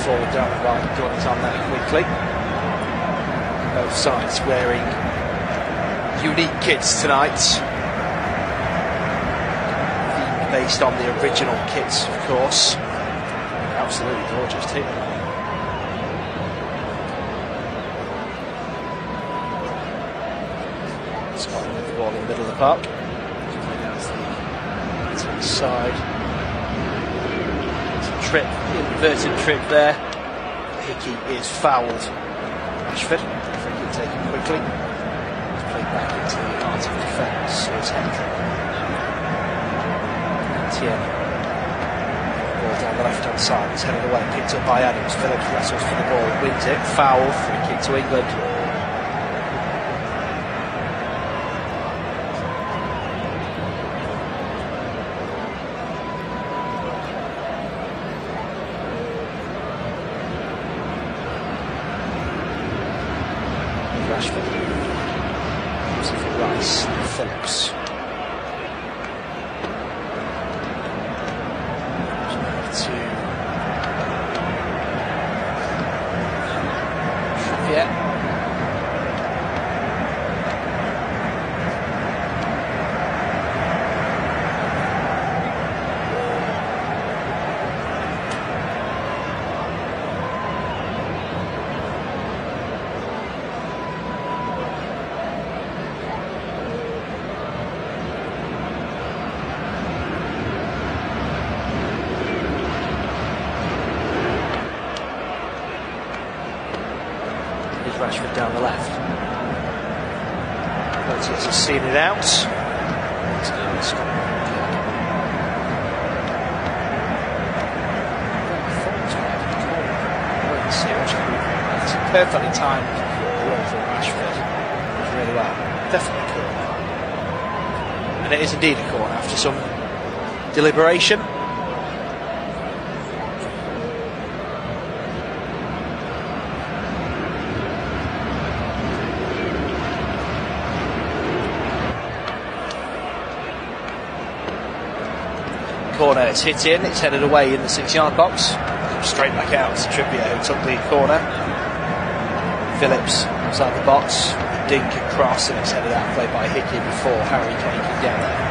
forward down the right, doing it on that quickly. Both sides wearing unique kits tonight, based on the original kits, of course. Absolutely gorgeous team. Scotland with the ball in the middle of the park. Playing out to the right side. It's a trip, inverted trip there. Hickey is fouled. Rashford, free kick taken quickly. It's played back into the heart of defence. It's Hendrick. Tierney. Ball down the left hand side. It's headed away, picked up by Adams. Phillips wrestles for the ball, wins it. Foul, free kick to England. Rashford. Using for Rice. Phillips. To Trippier. Rashford down the left. Pulisic has seen it out. It's a perfectly timed run from Rashford. Really well. Definitely a corner. And it is indeed a corner after some deliberation. Corner, it's hit in, it's headed away in the 6-yard box. Straight back out to Trippier, who took the corner. Phillips outside the box, with a dink across, and it's headed out play by Hickey before Harry Kane can get there.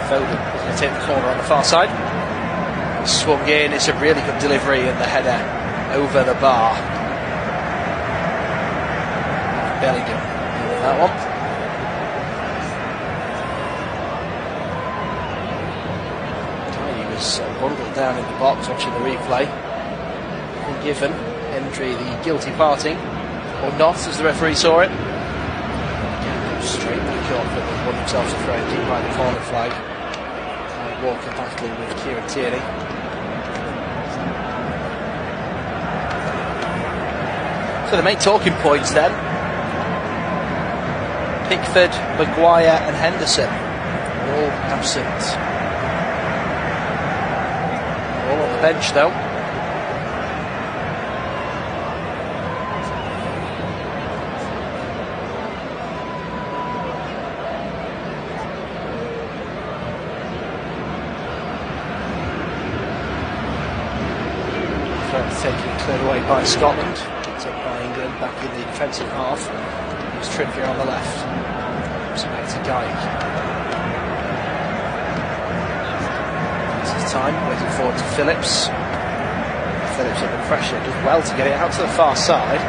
Foden is going to take the corner on the far side. Swung in, it's a really good delivery and the header over the bar. Bellingham with that one. He was bundled down in the box watching the replay. And given Hendry the guilty parting, or not as the referee saw it. Again, goes straight back up and won himself a throw deep by the corner flag. Walker battling with Kieran Tierney. So the main talking points then: Pickford, Maguire and Henderson all absent. All on the bench though. Taken cleared away by Scotland, picked up by England back in the defensive half. It was Trippier on the left. So back to Guy. This is time, waiting forward to Phillips. Phillips under pressure, does well to get it out to the far side.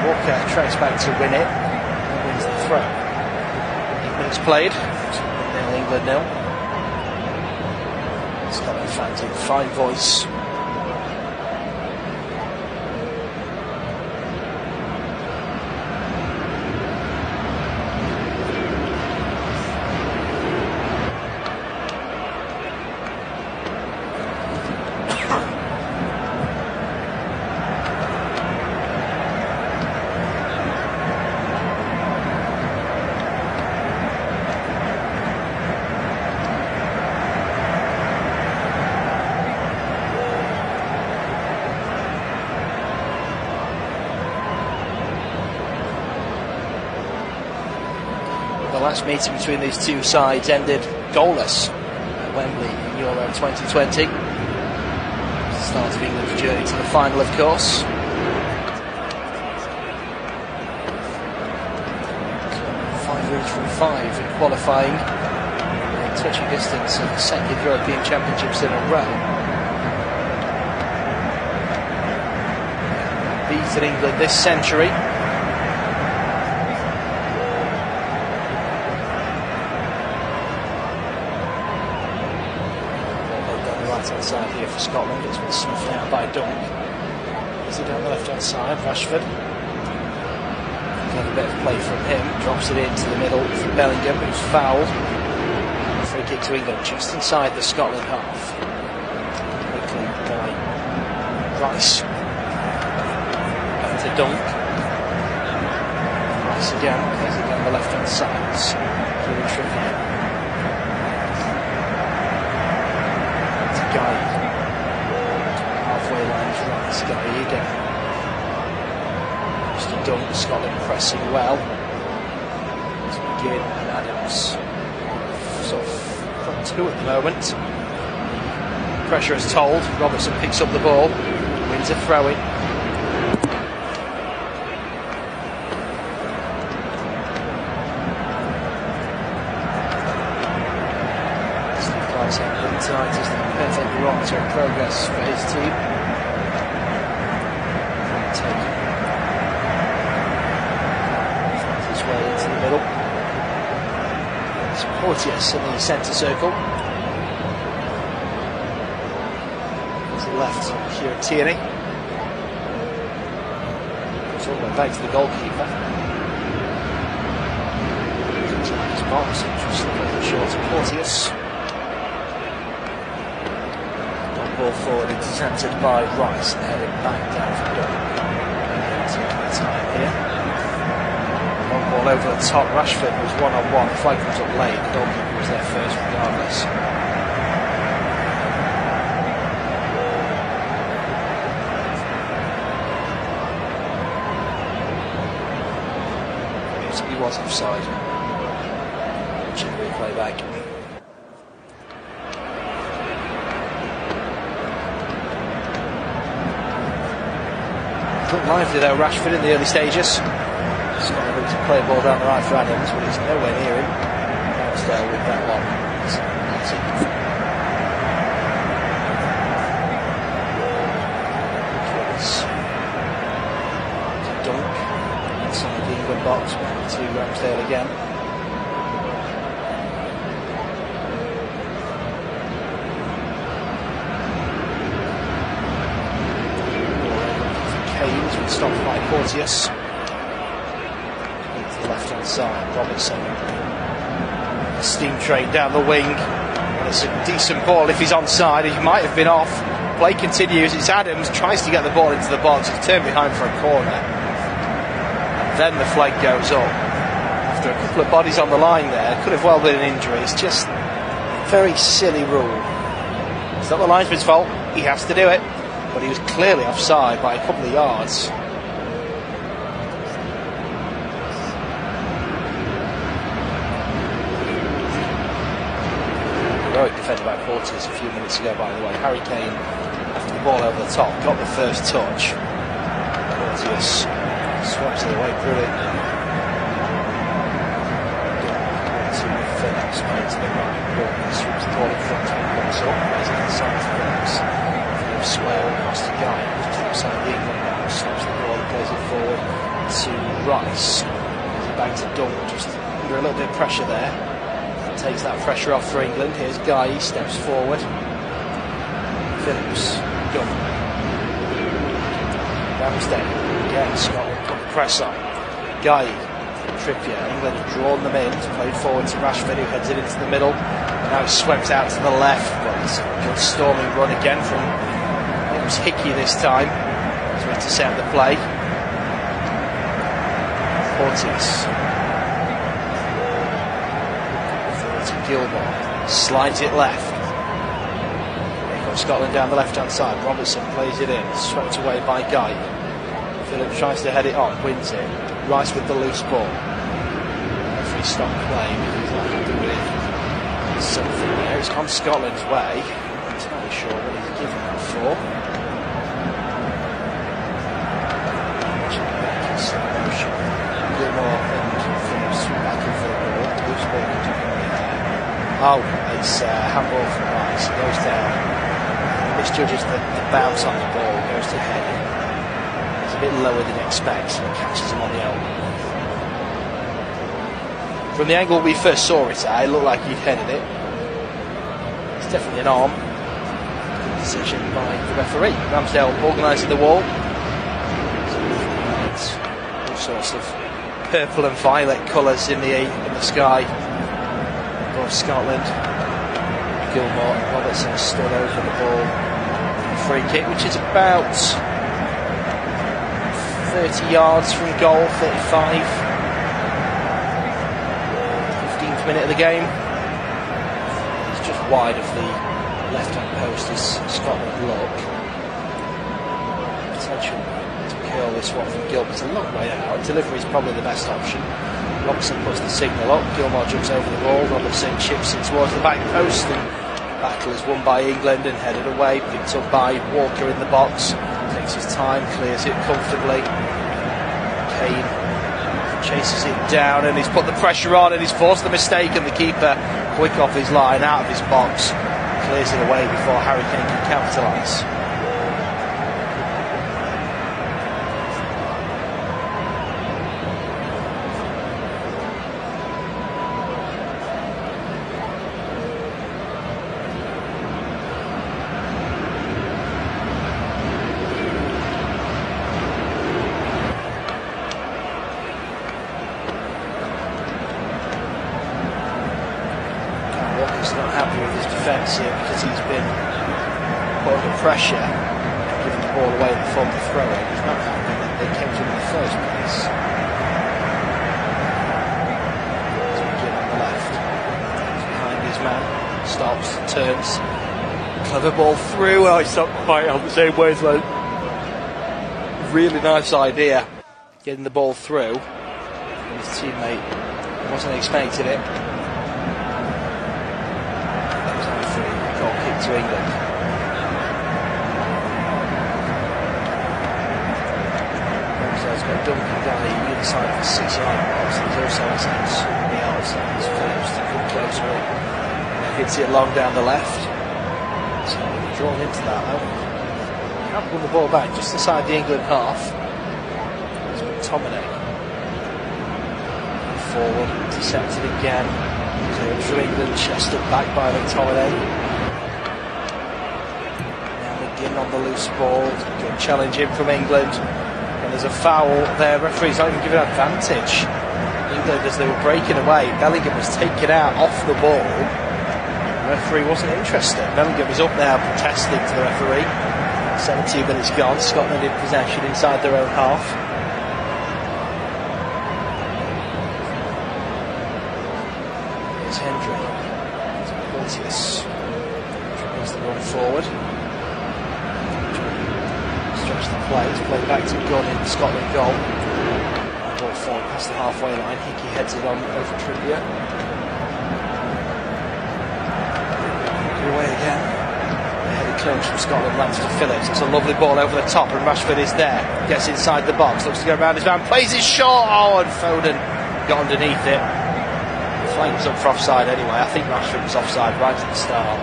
Walker tracks back to win it and wins the throw. 8 minutes played, 0 England 0. Scotland fans in fine voice. last meeting between these two sides ended goalless at Wembley in Euro 2020. Start of England's journey to the final, of course. 5 wins from 5 in qualifying, in touching distance of the second European Championships in a row. Beaten England this century. Side here for Scotland. It's been snuffed out by Dunk. Is it down the left hand side? Rashford. Another bit of play from him. Drops it into the middle for Bellingham, who's fouled. Free kick to England just inside the Scotland half. Quickly by Rice. Back to Dunk. Rice again. Plays it down the left hand side. Really tricky. Halfway line is Rice. Guy again. Mr. Dunk. Scotland pressing well. It's McGinn and Adams. Sort of front two at the moment. Pressure is told. Robertson picks up the ball. Wins a throw-in. Tonight is the perfect barometer of progress for his team. Taking his way into the middle. It's Porteous in the centre circle. To the left, here Tierney. It's all the way back to the goalkeeper. His box, just a little short of Porteous. Ball forward, intercepted by Rice and headed back down for Dunk. Taking the time here. Long ball over the top. Rashford was one-on-one. The flag comes up late. The goalkeeper was there first regardless. He was offside. Watching the replay back. Looked lively though, Rashford in the early stages. Scotland looks to play a ball down the right for Adams, but it's nowhere near him. Ramsdale with that one. Dunk inside the England box, back to Ramsdale again. Stopped by Porteous. To the left hand side, Robertson. A steam train down the wing. And it's a decent ball if he's onside. He might have been off. Play continues. It's Adams, tries to get the ball into the box. He's turned behind for a corner. And then the flag goes up. After a couple of bodies on the line there, could have well been an injury. It's just a very silly rule. It's not the linesman's fault. He has to do it. But he was clearly offside by a couple of yards. Heroic defended by Porteous a few minutes ago, by the way. Harry Kane, after the ball over the top, got the first touch. Porteous swaps it away brilliantly. Phillips made to the right. Walker sweeps the ball in front of him, comes up, plays it inside to Phillips. Square across to Guy, just outside the England box, stops the ball and plays it forward to Rice. Back to Dunk, just under a little bit of pressure there. Takes that pressure off for England. Here's Guy, he steps forward. Phillips, Dunk. Ramsdale, again, Scotland put the press on. Guy, Trippier, England have drawn them in, played forward to Rashford, who heads it into the middle. And now it's swept out to the left, but it's a good storming run again from Hickey this time to intercept the play. Porteous. Forward to Gilmore. Slides it left. Here comes Scotland down the left hand side. Robertson plays it in. Swept away by Guy. Phillips tries to head it on. Wins it. Rice with the loose ball. Referee stop play because that had to do with something there. It's gone Scotland's way. I'm not entirely sure what he's given that for. Gilmore and Phillips back in for the ball. Who's ball there? Oh, it's handball from Rice. It goes down. Misjudges the bounce on the ball. Goes to head. It's a bit lower than he expects and it catches him on the elbow. From the angle we first saw it at, it looked like he'd headed it. It's definitely an arm. Good decision by the referee. Ramsdale organising the wall. All sorts of purple and violet colours in the sky above Scotland. Gilmore and Robertson stood over the ball. Free kick, which is about 30 yards from goal, 35. 15th minute of the game. It's just wide of the left-hand post as Scotland look. Potential to kill this one from Gilbert's a long way out. Delivery is probably the best option. Robertson puts the signal up. Gilmore jumps over the ball. Robertson chips it towards the back post. And battle is won by England and headed away. Picked up by Walker in the box. Takes his time, clears it comfortably. Kane chases it down and he's put the pressure on and he's forced the mistake, and the keeper, quick off his line, out of his box, clears it away before Harry Kane can capitalise. Here because he's been put under pressure, giving the ball away in the form of throw. He's not happy that they came to him in the first place. So again on the left, he's behind his man, stops, turns, clever ball through. Oh, it's not quite on the same wavelength. Really nice idea, getting the ball through. And his teammate wasn't expecting it. To England. Ramsdale's got a dumping guy either side of the 6-yard box. He's also has somebody else. He's Phillips to come closer in. Hits it long down the left. So drawn into that though. Can't pull the ball back just inside the England half. It's McTominay. Forward, intercepted again. Cleared for England, chested back by McTominay. On the loose ball, good challenge in from England, and there's a foul there. Referee's not even given advantage. England, as they were breaking away, Bellingham was taken out off the ball. The referee wasn't interested. Bellingham is up now protesting to the referee. 17 minutes gone, Scotland in possession inside their own half. Here's Hendry. It's Porteous. Brings the run forward. Stretch the play, it's played back to Gunn in Scotland goal. Ball forward past the halfway line. Hickey heads it on over Trippier. Hickey away again. The headed clearance from Scotland lands to Phillips. It's a lovely ball over the top, and Rashford is there. Gets inside the box, looks to go around his man, plays it short. Oh, and Foden got underneath it. The flag was up for offside anyway. I think Rashford was offside right at the start.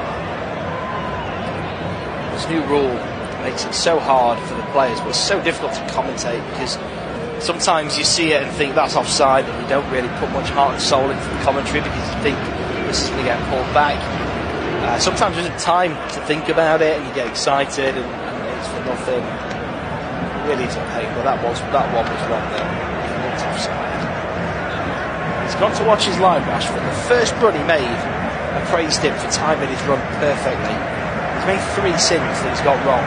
This new rule makes it so hard for the players, but it's so difficult to commentate because sometimes you see it and think that's offside, and you don't really put much heart and soul into the commentary because you think this is going to get pulled back. Sometimes there's time to think about it and you get excited and it's for nothing. It really is a pain, but that one was one that looked offside. He's got to watch his line, Rashford. The first run he made, I praised him for timing his run perfectly. He's made 3 sins that he's got wrong.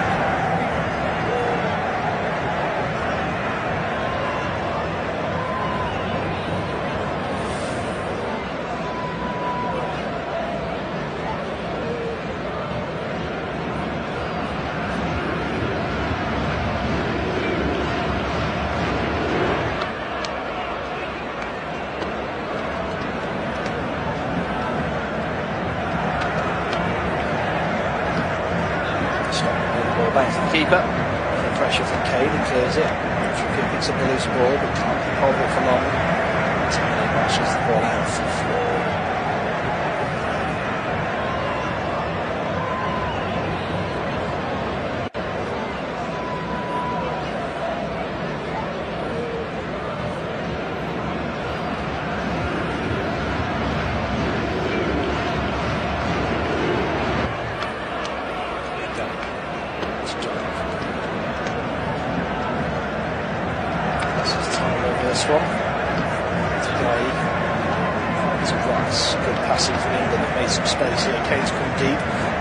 keeper. The pressure from Kane, he clears it. Trippier picks up the loose ball, but can't keep hold of it for long. Antony marshals the ball out for the floor.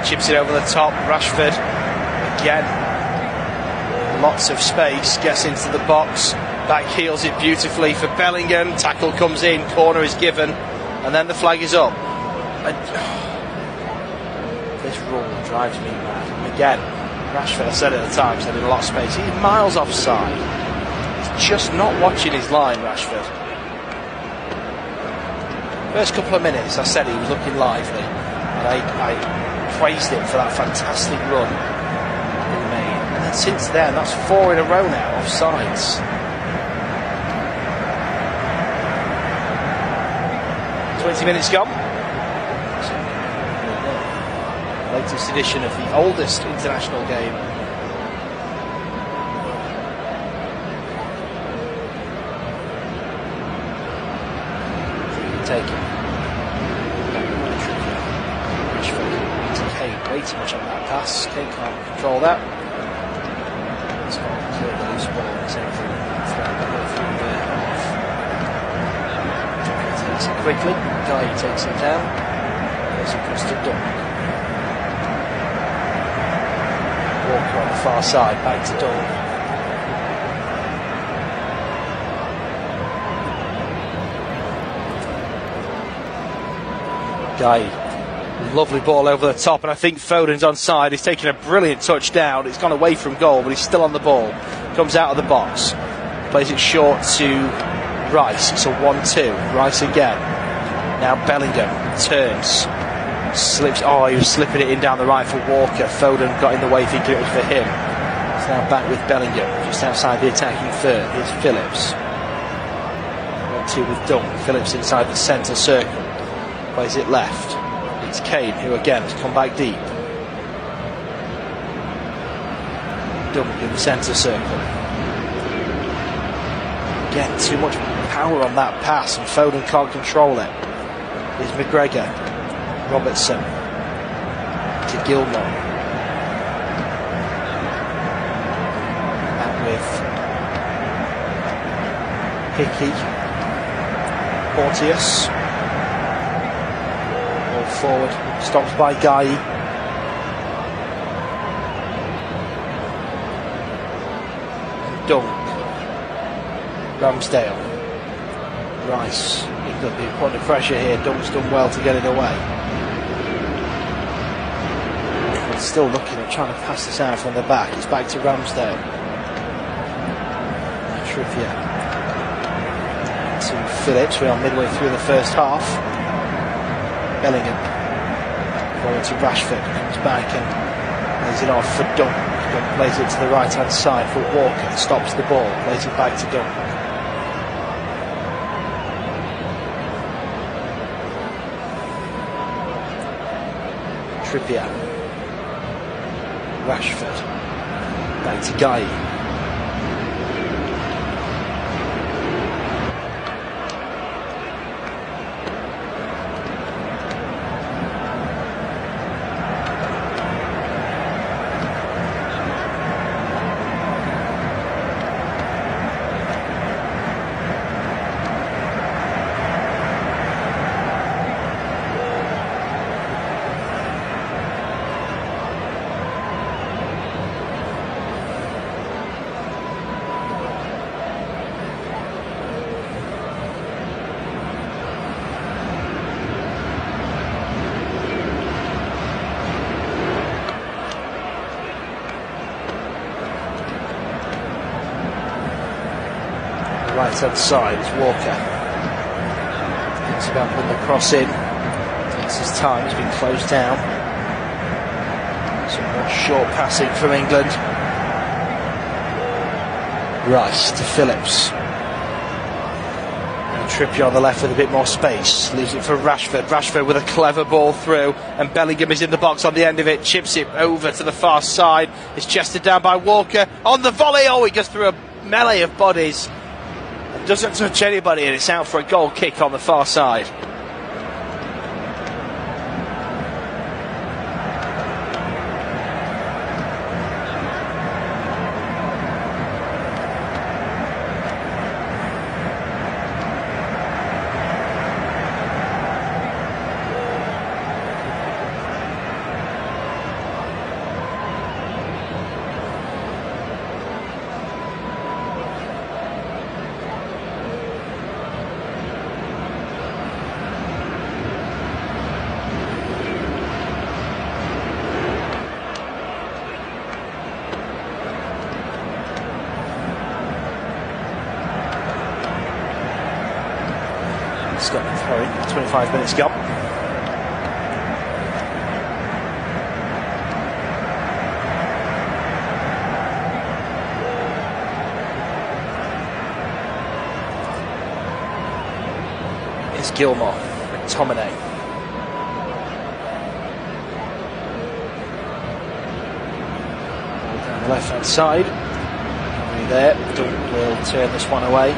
Chips it over the top, Rashford again, lots of space, gets into the box, back heels it beautifully for Bellingham, tackle comes in, corner is given, and then the flag is up. This rule drives me mad. And again, Rashford, I said at the time, said in a lot of space, he's miles offside. He's just not watching his line, Rashford. First couple of minutes I said he was looking lively, and I praised him for that fantastic run he made, and then since then that's 4 in a row now offsides. Minutes gone. Latest edition of the oldest international game. Taken. Way too much on that pass. Kane can't control that. He's got to clear the loose ball. He's in for throughout the way through the half. Takes it quickly. Guy takes him down. There's across to Dunk. Walker on the far side. Back to Dunk. Guy. Lovely ball over the top, and I think Foden's onside. He's taking a brilliant touch down. It's gone away from goal, but he's still on the ball. Comes out of the box, plays it short to Rice. It's a 1-2. Rice again. Now Bellingham turns, slips. Oh, he was slipping it in down the right for Walker. Foden got in the way, thinking it was for him. He's now back with Bellingham, just outside the attacking third. Here's Phillips. 1-2 with Dunk. Phillips inside the centre circle, plays it left. It's Kane, who again has come back deep. Dunk in the centre circle. Again, too much power on that pass, and Foden can't control it. Here's McGregor. Robertson. To Gilmore. Out with Hickey. Porteous. Forward, stops by Guy. Dunk. Ramsdale. Rice. England being put under pressure here. Dunk's done well to get it away. England still looking at trying to pass this out from the back. It's back to Ramsdale. Trippier. To Phillips. We are midway through the first half. Bellingham forward to Rashford, comes back and plays it off for Dunk. Dunk plays it to the right hand side for Walker, stops the ball, plays it back to Dunk. Trippier, Rashford, back to Guy. Right hand side is Walker. Thinks about putting the cross in. Takes his time, he's been closed down. Some more short passing from England. Rice to Phillips. Now Trippier on the left with a bit more space. Leaves it for Rashford. Rashford with a clever ball through, and Bellingham is in the box on the end of it. Chips it over to the far side. It's chested down by Walker on the volley. Oh, he goes through a melee of bodies and doesn't touch anybody, and it's out for a goal kick on the far side. Scotland throwing, 25 minutes gone. It's Gilmore, McTominay. Down the left hand side. There, Dunk will turn this one away.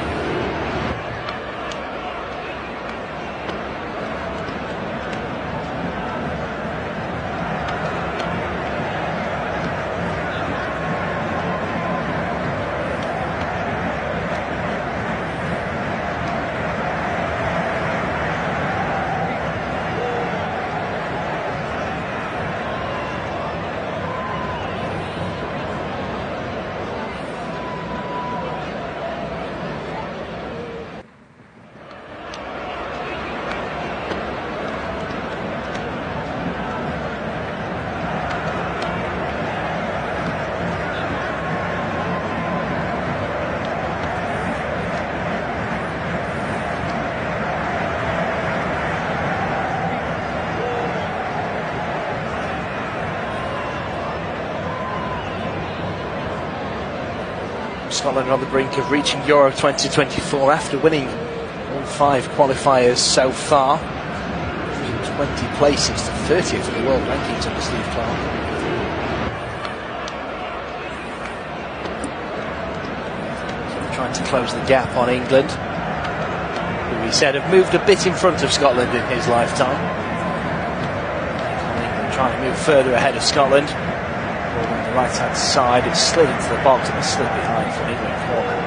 Scotland are on the brink of reaching Euro 2024 after winning all 5 qualifiers so far. 20 places to 30th in the world rankings under Steve Clarke. So they're trying to close the gap on England, who he said have moved a bit in front of Scotland in his lifetime. England trying to move further ahead of Scotland. On the right hand side, it's slid into the box and it's slid behind for an England corner.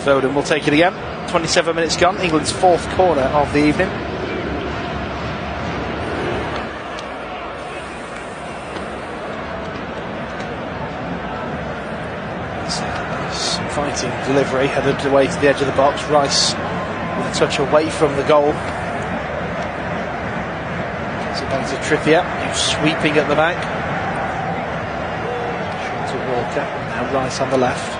Foden will take it again. 27 minutes gone, England's 4th corner of the evening. Fighting delivery, headed away to the edge of the box. Rice with a touch away from the goal. Gets it back to Trippier, who's sweeping at the back. Short to Walker, now Rice on the left.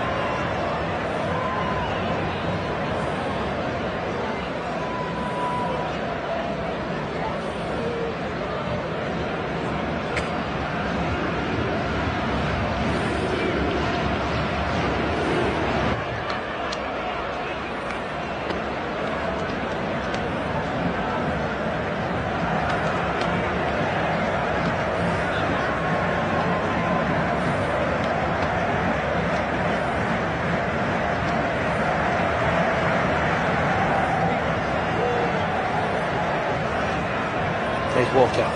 There's Walker.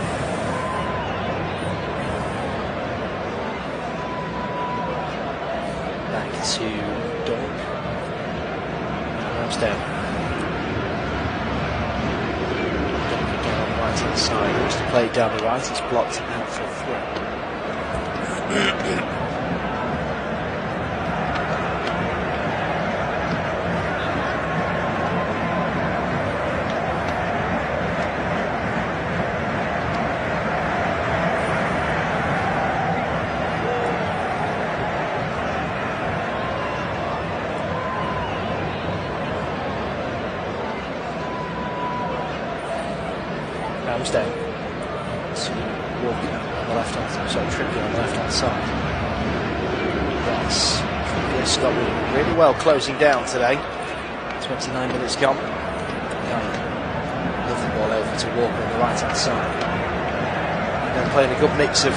Back to Dunk. Ramsdale. Dunk again on the right hand side. Wants to play down the right. It's blocked out for a throw. Ramsdale to Walker on the left hand side, sorry, Trippier on the left hand side. Yes, Trippier Scotland really well closing down today. 29 minutes gone. Love the ball over to Walker on the right hand side. And then playing a good mix of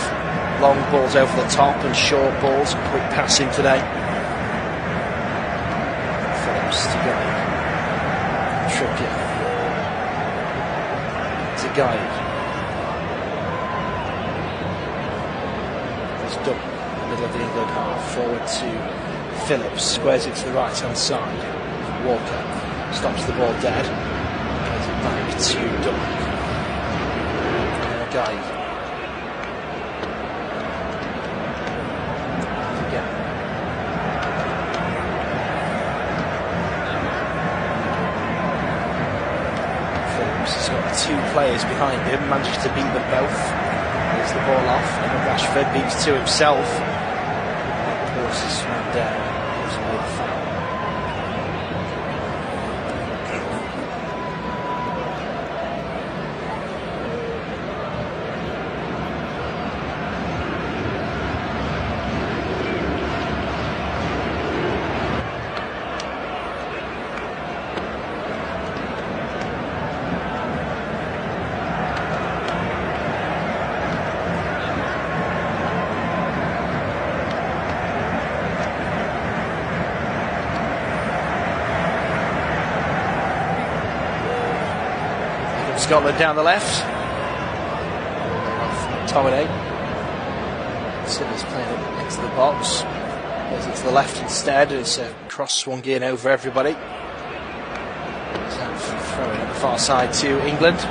long balls over the top and short balls, quick passing today. Phillips to Guy. Trippier to Guy. There's Dunn in the middle of the England half. Forward to Phillips, squares it to the right hand side. Walker stops the ball dead, plays it back to Dunn. Guy. Again. Phillips has got two players behind him, manages to beat them both. There's the ball off, and Rashford beats two himself. Forces man down, gives away the foul. Scotland down the left. McTominay. Simmons playing it into the box. Goes it to the left instead. It's a cross swung in over everybody. Throwing at the far side to England.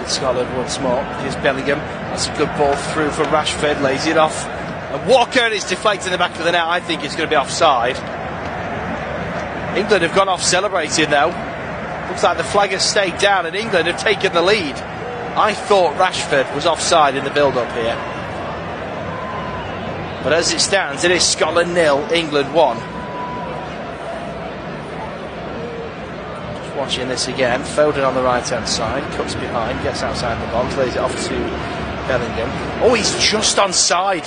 Scotland once more. Here's Bellingham. That's a good ball through for Rashford. Lays it off. And Walker is deflected in the back of the net. I think it's going to be offside. England have gone off celebrating though. Looks like the flag has stayed down and England have taken the lead. I thought Rashford was offside in the build-up here. But as it stands, it is Scotland 0, England 1. Watching this again, Foden on the right hand side, cuts behind, gets outside the box, lays it off to Bellingham. Oh, he's just onside.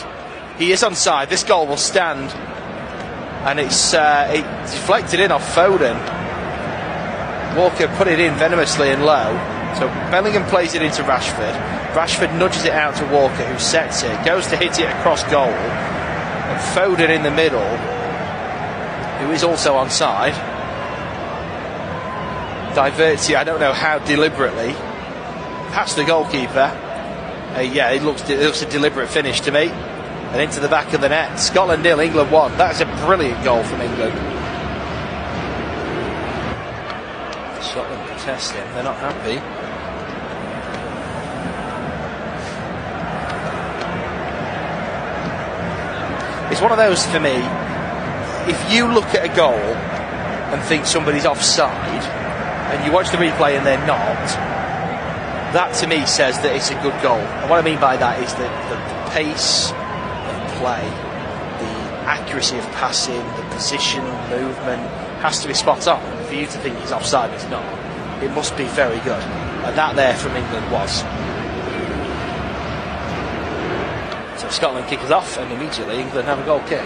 He is onside. This goal will stand, and it's deflected in off Foden. Walker put it in venomously and low, so Bellingham plays it into Rashford. Rashford nudges it out to Walker, who sets it, goes to hit it across goal, and Foden in the middle, who is also onside, diverts it, I don't know how deliberately, past the goalkeeper. Yeah, it looks a deliberate finish to me, and into the back of the net. Scotland 0, England 1. That is a brilliant goal from England. Scotland protesting, they're not happy. It's one of those for me, if you look at a goal and think somebody's offside, and you watch the replay and they're not, that to me says that it's a good goal. And what I mean by that is that the pace of play, the accuracy of passing, the position, movement has to be spot on. For you to think he's offside, it's not. It must be very good. And that there from England was. So Scotland kick us off, and immediately England have a goal kick.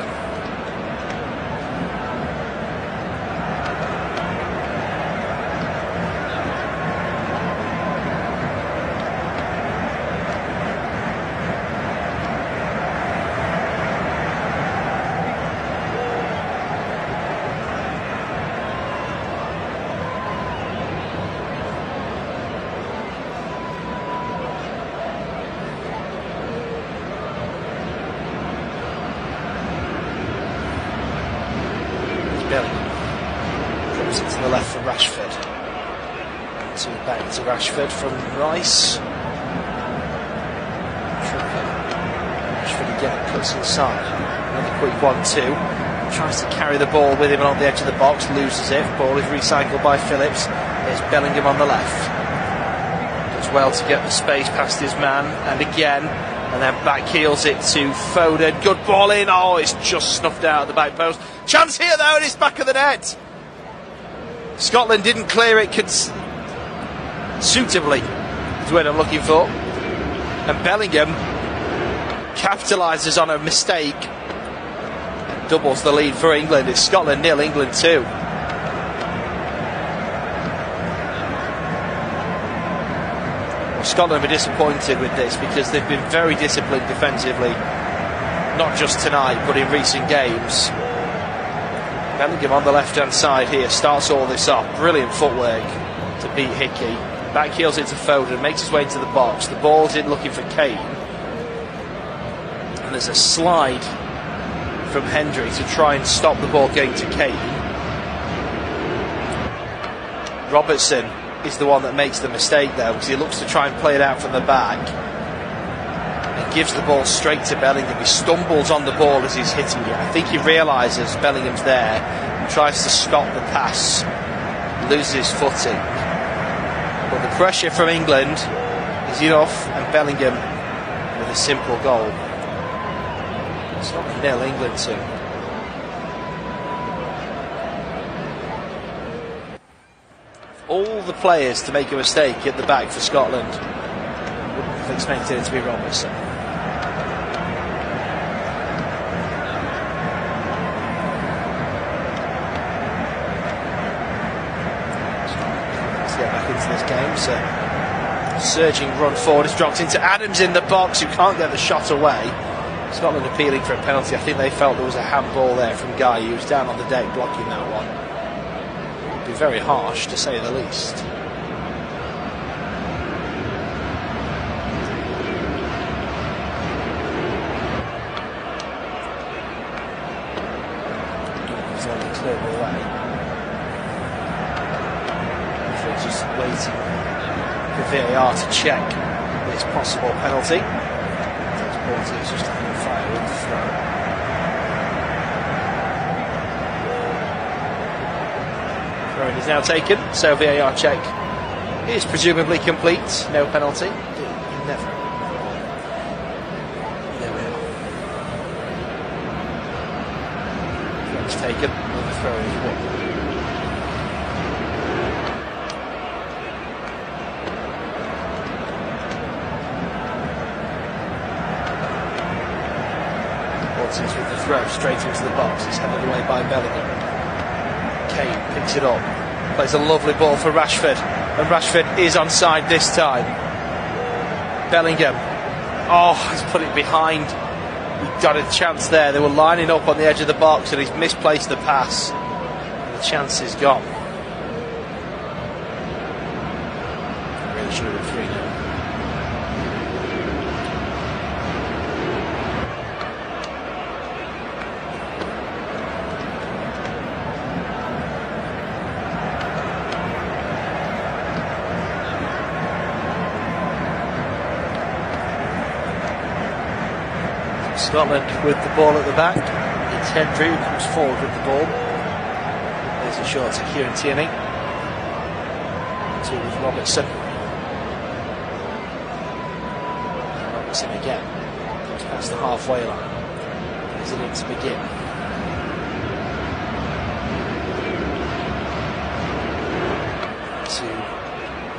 Bellingham. Moves it to the left for Rashford. Back to Rashford from Rice. Rashford again cuts inside. Another quick 1-2. Tries to carry the ball with him on the edge of the box, loses it. Ball is recycled by Phillips. There's Bellingham on the left. Does well to get the space past his man, and again, and then back heels it to Foden. Good ball in. Oh, it's just snuffed out at the back post. Chance here though, and it's back of the net. Scotland didn't clear it suitably, is what I'm looking for. And Bellingham capitalises on a mistake and doubles the lead for England. It's Scotland 0, England 2. Well, Scotland are disappointed with this because they've been very disciplined defensively, not just tonight but in recent games. Bellingham on the left hand side here starts all this off. Brilliant footwork to beat Hickey. Back heels it to Foden, makes his way into the box. The ball's in looking for Kane. And there's a slide from Hendry to try and stop the ball going to Kane. Robertson is the one that makes the mistake though, because he looks to try and play it out from the back. And gives the ball straight to Bellingham. He stumbles on the ball as he's hitting it. I think he realises Bellingham's there and tries to stop the pass. Loses his footing. But the pressure from England is enough, and Bellingham with a simple goal. Scotland 0, England 2. All the players to make a mistake at the back for Scotland. Wouldn't have expected it to be Robertson. Get back into this game, so surging run forward is dropped into Adams in the box, who can't get the shot away. Scotland appealing for a penalty. I think they felt there was a handball there from Guy, who was down on the deck blocking that one. It would be very harsh to say the least. He's only cleared away. Just waiting for VAR to check this possible penalty. It's just having fire with the throw. Throwing is now taken, so VAR check is presumably complete. No penalty. Never. There we are. Throw's taken, and the throw is won. With the throw straight into the box. It's headed away by Bellingham. Kane picks it up, plays a lovely ball for Rashford, and Rashford is onside this time. Bellingham, he's put it behind. He got a chance there. They were lining up on the edge of the box and he's misplaced the pass. The chance is gone. Really should have been 3-0. Scotland with the ball at the back. It's Hendry who comes forward with the ball. There's a shot to Kieran Tierney. Two with Robertson. Robertson again. Goes past the halfway line. Is it in to begin? To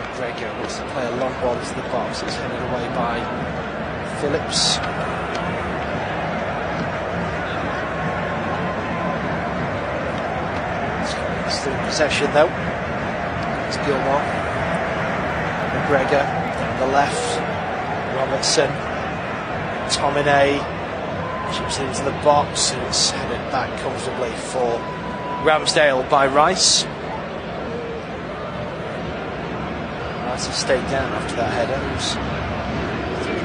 McGregor. Wants to play a long ball into the box. It's headed away by Phillips. Still in possession though. It's Gilmore. McGregor down the left. Robertson. Tomine chips it into the box and it's headed back comfortably for Ramsdale by Rice. Rice has stayed down after that header. It was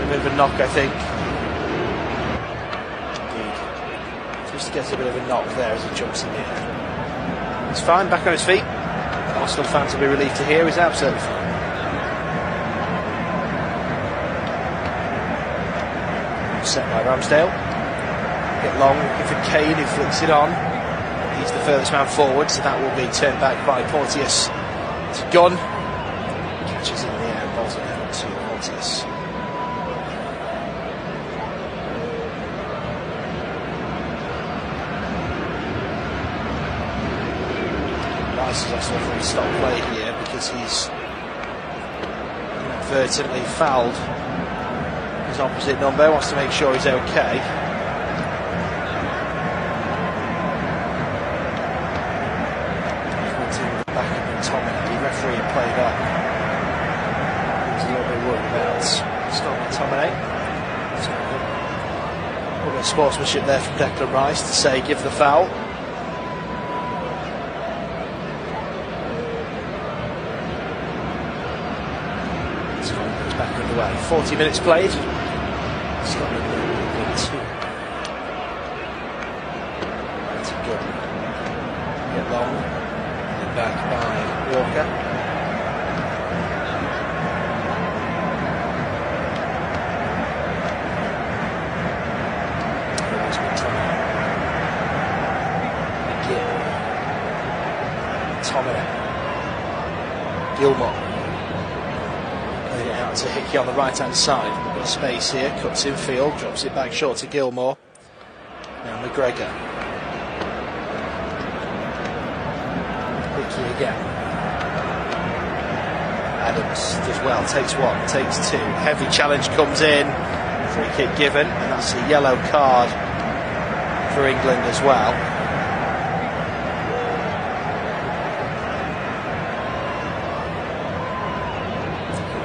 a bit of a knock, I think. Indeed. Just gets a bit of a knock there as he jumps in the air. It's fine, back on his feet. Arsenal fans will be relieved to hear he's absolutely fine. Set by Ramsdale. Bit long, looking for Kane, who flicks it on. He's the furthest man forward, so that will be turned back by Porteous to Gunn. Catches it in the air and balls it out to Porteous. Rice is also from stop play here because he's inadvertently fouled his opposite number, wants to make sure he's okay. Back of Antony, the referee played up. He was a little bit worried about stopping Antony. So a little bit of sportsmanship there from Declan Rice to say give the foul. Scotland's back underway. 40 minutes played. Scotland leading 2. Right to go. Get long. Back by Walker. Again. Tomine. Gilmore. Playing it out to Hickey on the right hand side. Got space here, cuts in field, drops it back short to Gilmore. Now McGregor. Again. Adams does well, takes 1, takes 2. Heavy challenge comes in, free kick given, and that's a yellow card for England as well.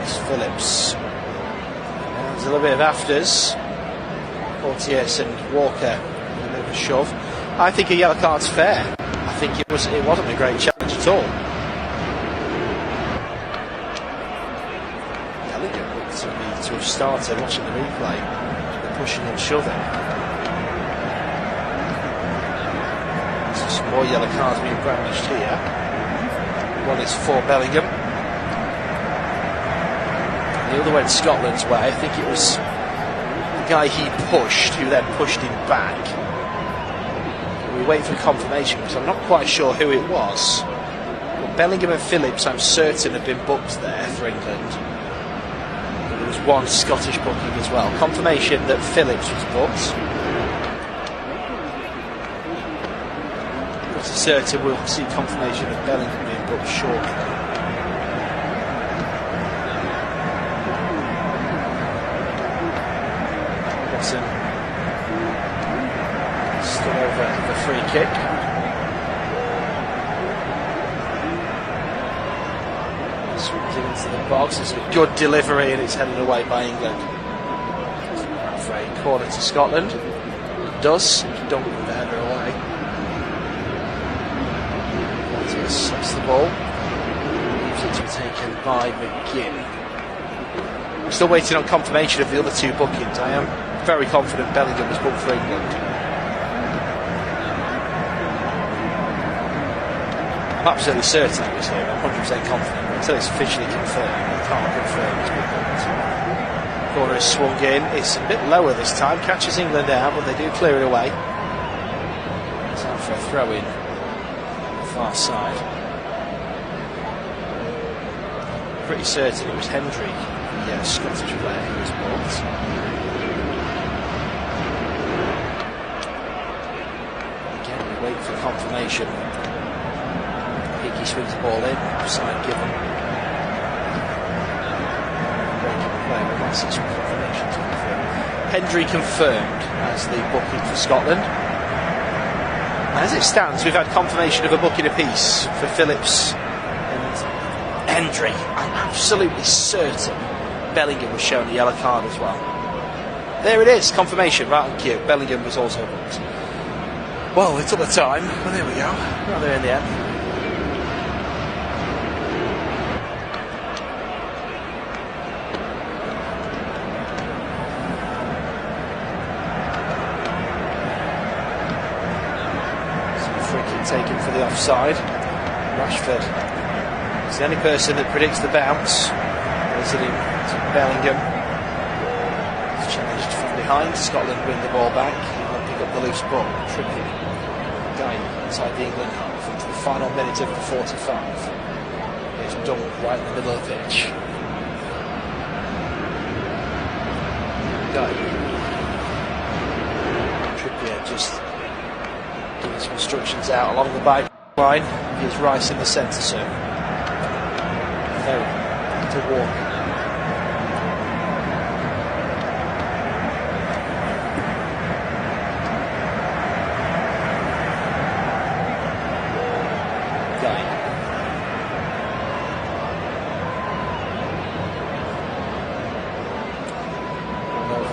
It's Phillips. Now there's a little bit of afters. Porteous and Walker, a bit of a shove. I think a yellow card's fair. I think it wasn't a great challenge at all. Bellingham looked to me to have started watching the replay, the pushing and shoving. So some more yellow cards being brandished here. One is for Bellingham. And the other went Scotland's way. I think it was the guy he pushed who then pushed him back. We wait for confirmation because I'm not quite sure who it was. But Bellingham and Phillips, I'm certain, have been booked there for England. But there was one Scottish booking as well. Confirmation that Phillips was booked. Pretty certain we'll see confirmation of Bellingham being booked shortly. Watson. Still over the free kick. Swings it into the box. It's a good delivery and it's headed away by England. For a corner to Scotland. It does. Dunk the header away. Porteous sets the ball. Leaves it to be taken by McGinn. I'm still waiting on confirmation of the other 2 bookings. I am very confident Bellingham was booked for England. I'm absolutely certain it was him. I'm 100% confident. Until it's officially confirmed, I can't confirm it's been booked. Corner is swung in. It's a bit lower this time. Catches England out, but they do clear it away. It's out for a throw in on the far side. Pretty certain it was Hendry, the Scottish player, who was booked. Again, we wait for confirmation. Hickey swings the ball in, offside given. Breaking the play, but that's some confirmation to confirm. Hendry confirmed as the booking for Scotland. And as it stands, we've had confirmation of a booking apiece for Phillips and Hendry. I'm absolutely certain Bellingham was shown a yellow card as well. There it is, confirmation, right on cue. Bellingham was also booked. Well, it took the time, but there we go. Right there in the end. taken for the offside. Rashford is the only person that predicts the bounce. Visiting to Bellingham. He's challenged from behind. Scotland win the ball back. England pick up the loose ball. Trippier. Guy inside the England half into the final minute of the 45. Here's Dunk right in the middle of the pitch. Guy. Trippier just giving some instructions out along the back line. Here's Rice in the centre circle. To Walker.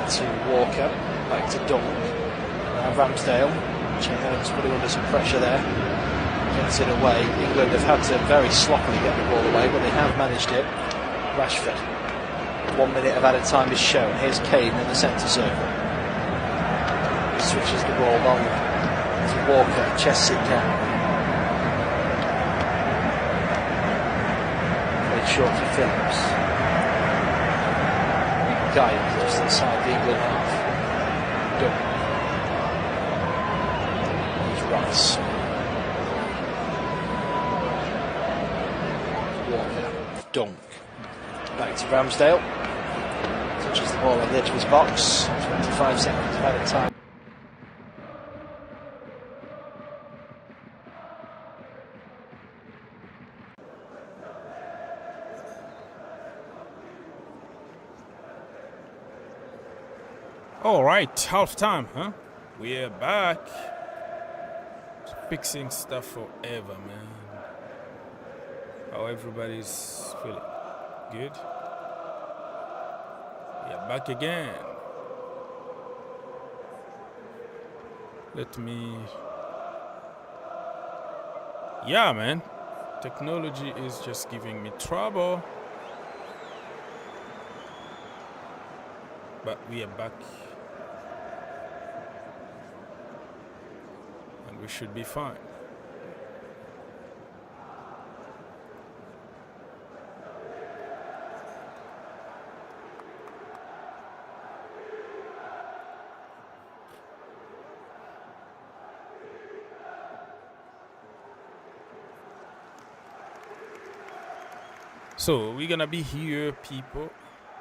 To Walker, back to Dunk. Now Ramsdale. Chadon's putting under some pressure there. Gets it away. England have had to very sloppily get the ball away, but they have managed it. Rashford. 1 minute of added time is shown. Here's Kane in the centre circle. Switches the ball long to Walker. Chests it down. Played short to Phillips. Guy just inside the England half. Dunk. Here's Rice. Walker. Dunk. Back to Ramsdale. Touches the ball on the edge of his box. 25 seconds of added time. All right, half time, huh? We are back. Fixing stuff forever, man. How everybody's feeling? Good? We are back again. Let me... Yeah, man. Technology is just giving me trouble. But we are back. And we should be fine. So we're gonna be here, people,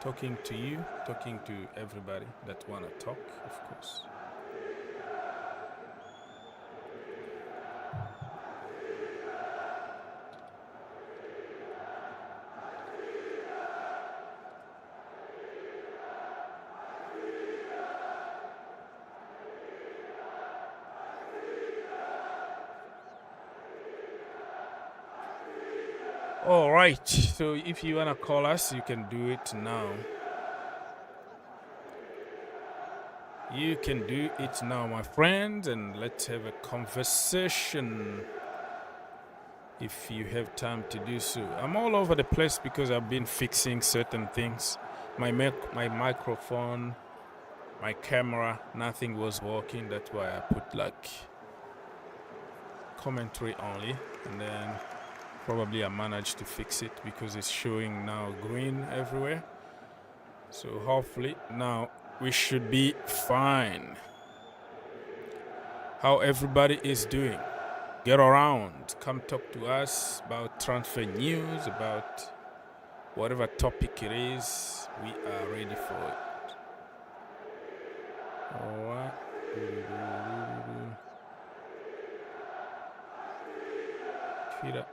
talking to you, talking to everybody that wanna talk, of course. All right, so if you want to call us, you can do it now. You can do it now, my friend, and let's have a conversation if you have time to do so. I'm all over the place because I've been fixing certain things. My microphone, my camera, nothing was working. That's why I put like commentary only, and then probably I managed to fix it because it's showing now green everywhere. So hopefully now we should be fine. How everybody is doing? Get around, come talk to us about transfer news, about whatever topic it is. We are ready for it. All right. Feed up.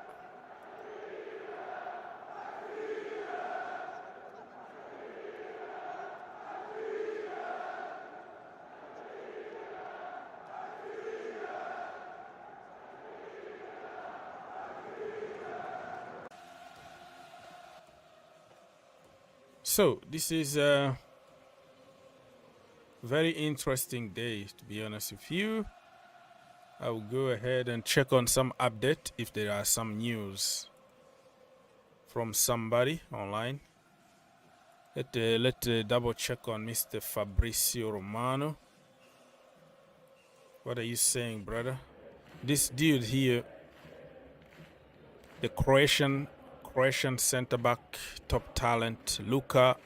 So this is a very interesting day, to be honest with you. I will go ahead and check on some update if there are some news from somebody online. Let's double check on Mr. Fabrizio Romano. What are you saying, brother? This dude here, the Croatian center back, top talent, Luka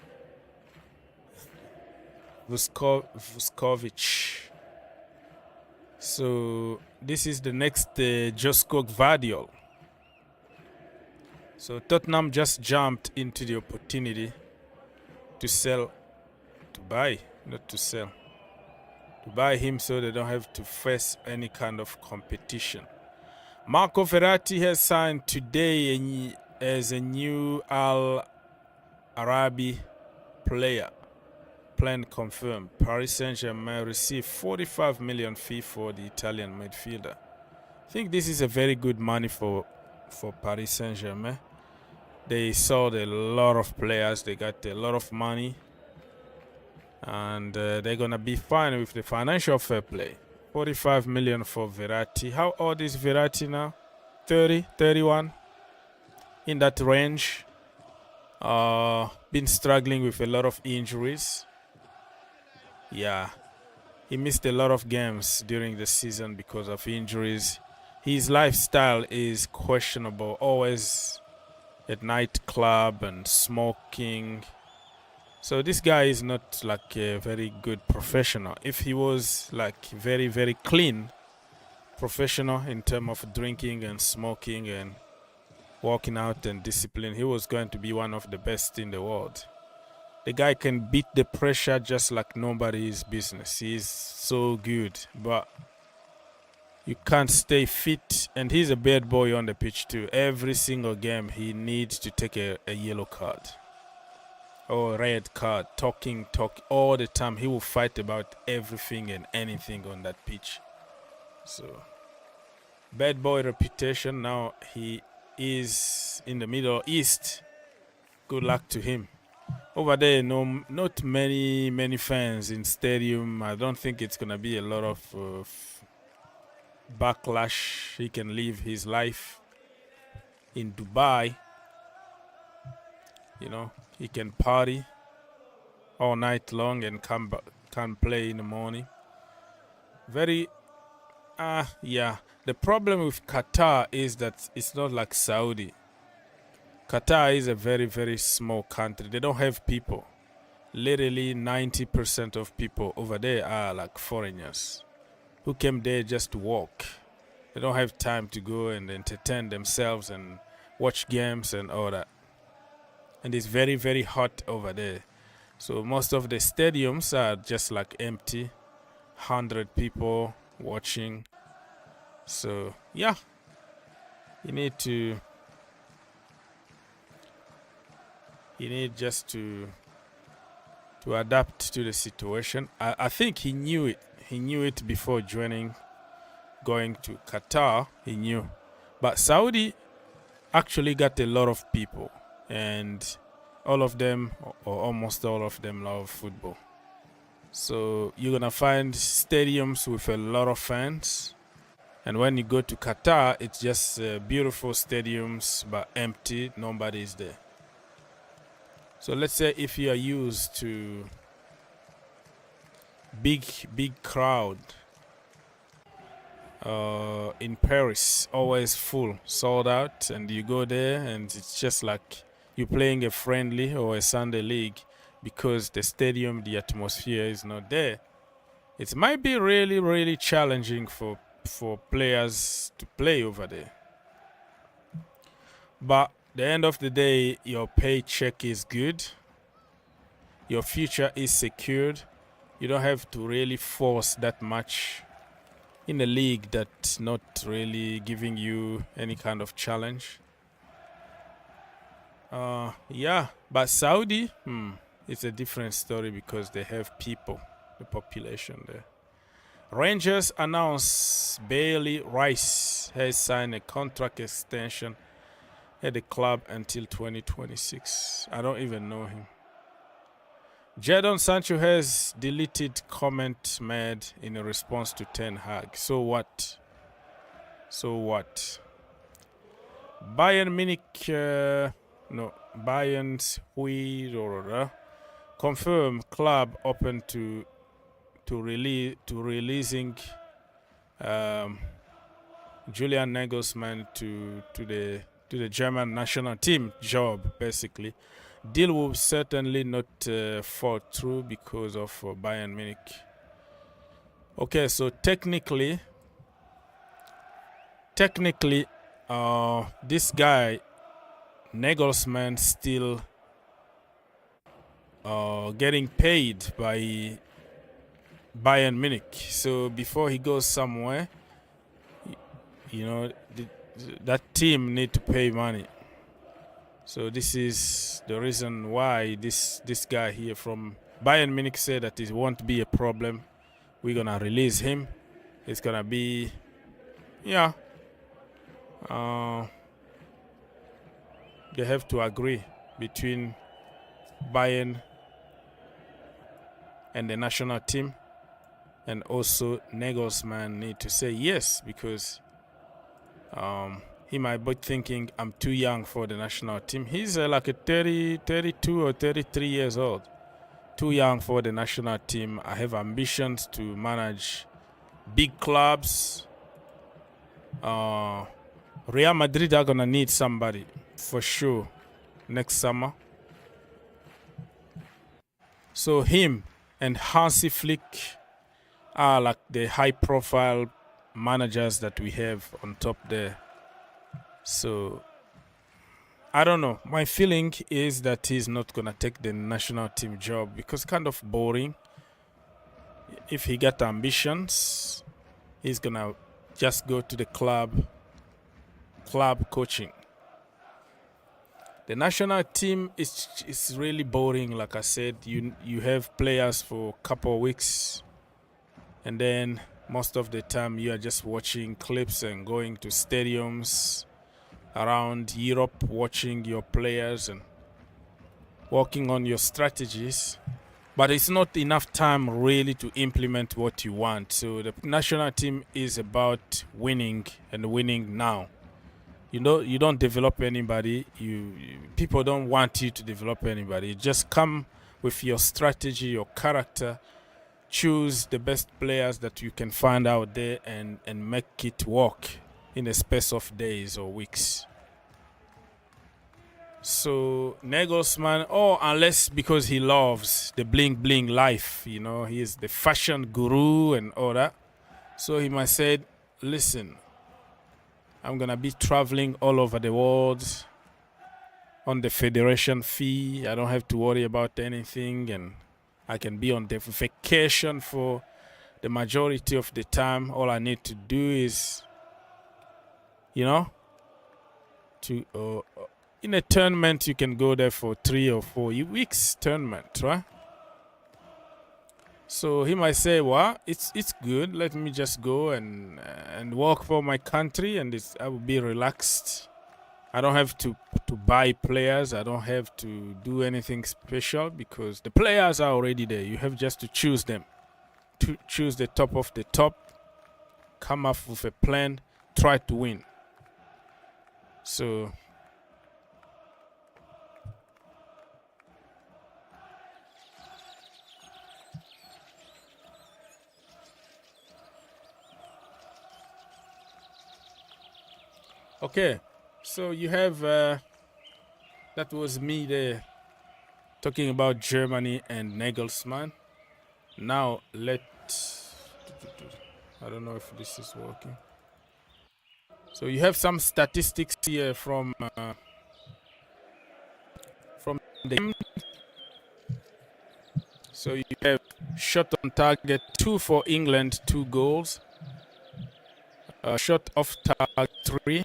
Vuskovic. So this is the next Josko Gvardiol. So Tottenham just jumped into the opportunity to buy him so they don't have to face any kind of competition. Marco Verratti has signed today as a new Al Arabi player. Plan confirmed. Paris Saint-Germain received 45 million fee for the Italian midfielder. I think this is a very good money for Paris Saint-Germain. They sold a lot of players. They got a lot of money. And they're going to be fine with the financial fair play. 45 million for Verratti. How old is Verratti now? 30, 31? In that range. Been struggling with a lot of injuries. Yeah, he missed a lot of games during the season because of injuries. His lifestyle is questionable, always at nightclub and smoking. So this guy is not like a very good professional. If he was like very, very clean professional in terms of drinking and smoking and working out and discipline, he was going to be one of the best in the world. The guy can beat the pressure just like nobody's business. He's so good, but you can't stay fit. And he's a bad boy on the pitch too. Every single game he needs to take a yellow card or a red card. Talk all the time. He will fight about everything and anything on that pitch. So bad boy reputation. Now he is in the Middle East. Good luck to him. Over there, not many fans in stadium. I don't think it's gonna be a lot of backlash. He can live his life in Dubai. You know, he can party all night long and can play in the morning. Yeah. The problem with Qatar is that it's not like Saudi. Qatar is a very, very small country. They don't have people. Literally 90% of people over there are like foreigners who came there just to work. They don't have time to go and entertain themselves and watch games and all that. And it's very, very hot over there. So most of the stadiums are just like empty. 100 people watching. So yeah, you need just to adapt to the situation. I think he knew it. He knew it before going to Qatar. He knew. But Saudi actually got a lot of people. And all of them, or almost all of them, love football. So you're going to find stadiums with a lot of fans. And when you go to Qatar, it's just beautiful stadiums, but empty. Nobody is there. So let's say if you are used to big crowd in Paris, always full, sold out, and you go there and it's just like you're playing a friendly or a Sunday league because the stadium, the atmosphere is not there. It might be really, really challenging for players to play over there. But the end of the day, your paycheck is good. Your future is secured. You don't have to really force that much in a league that's not really giving you any kind of challenge. Yeah, but Saudi, it's a different story because they have people, the population there. Rangers announce Bailey Rice has signed a contract extension at the club until 2026. I don't even know him. Jadon Sancho has deleted comment made in a response to Ten Hag. So what? Bayern Munich, Bayern's confirm club open to releasing Julian Nagelsmann to the German national team job, basically. Deal will certainly not fall through because of Bayern Munich. Okay, so technically, this guy Nagelsmann still getting paid by Bayern Munich. So before he goes somewhere, you know, that team need to pay money. So this is the reason why this guy here from Bayern Munich said that it won't be a problem. We're gonna release him. It's gonna be, yeah. They have to agree between Bayern and the national team, and also Nagelsmann need to say yes, because he might be thinking I'm too young for the national team. He's like a 32 or 33 years old. Too young for the national team. I have ambitions to manage big clubs. Real Madrid are gonna need somebody for sure next summer. So him and Hansi Flick are like the high-profile managers that we have on top there. So I don't know. My feeling is that he's not gonna take the national team job because it's kind of boring. If he got ambitions, he's gonna just go to the club coaching. The national team is really boring. Like I said, you have players for a couple of weeks, and then most of the time you are just watching clips and going to stadiums around Europe, watching your players and working on your strategies. But it's not enough time really to implement what you want. So the national team is about winning, and winning now. You know, you don't develop anybody. People don't want you to develop anybody. You just come with your strategy, your character, choose the best players that you can find out there and make it work in a space of days or weeks. So Nagelsmann, unless because he loves the bling bling life, you know, he is the fashion guru and all that. So he might say, listen, I'm gonna be traveling all over the world on the federation fee. I don't have to worry about anything, and I can be on the vacation for the majority of the time. All I need to do is, you know, to in a tournament you can go there for 3 or 4 weeks tournament, right? So he might say, well, it's good. Let me just go and work for my country, and I will be relaxed. I don't have to buy players. I don't have to do anything special because the players are already there. You have just to choose them. To choose the top of the top, come up with a plan, try to win. So okay, so you have that was me there talking about Germany and Nagelsmann. Now I don't know if this is working. So you have some statistics here from the game. So you have shot on target 2 for England, 2 goals. Shot off target 3.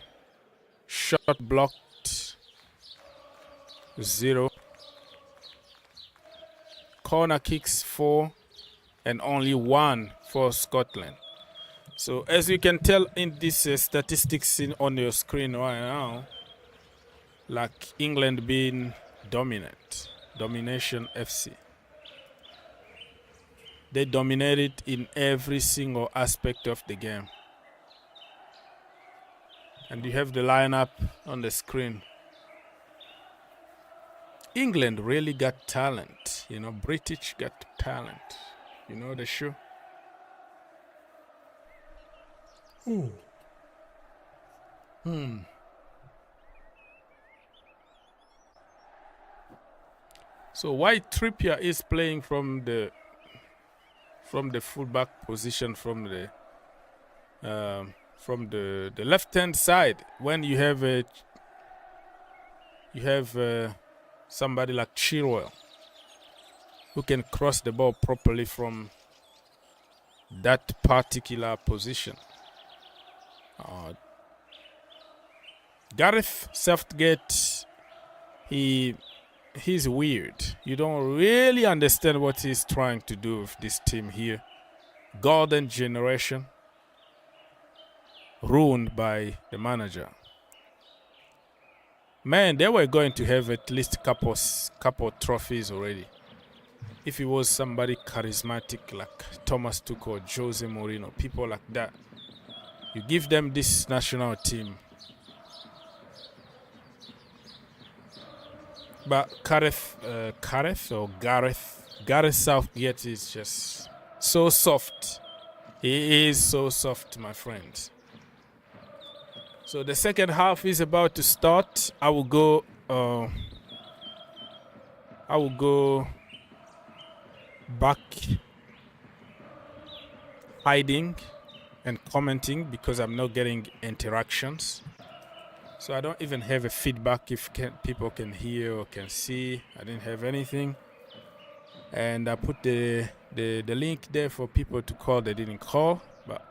Shot blocked 0. Corner kicks 4, and only 1 for Scotland. So as you can tell in this statistics on your screen right now, like England being domination FC. They dominated in every single aspect of the game. And you have the lineup on the screen. England really got talent. You know, British got talent. You know the show? Ooh. So why Trippier is playing from the fullback position from the left hand side when you have somebody like Chilwell who can cross the ball properly from that particular position. Gareth Southgate, he's weird. You don't really understand what he's trying to do with this team here. Golden generation ruined by the manager. Man, they were going to have at least couple trophies already. If it was somebody charismatic like Thomas Tuchel, Jose Mourinho, people like that, you give them this national team. But Gareth Southgate is just so soft. He is so soft, my friends. So the second half is about to start. I will go back hiding and commenting because I'm not getting interactions. So I don't even have a feedback if people can hear or can see. I didn't have anything. And I put the link there for people to call. They didn't call, but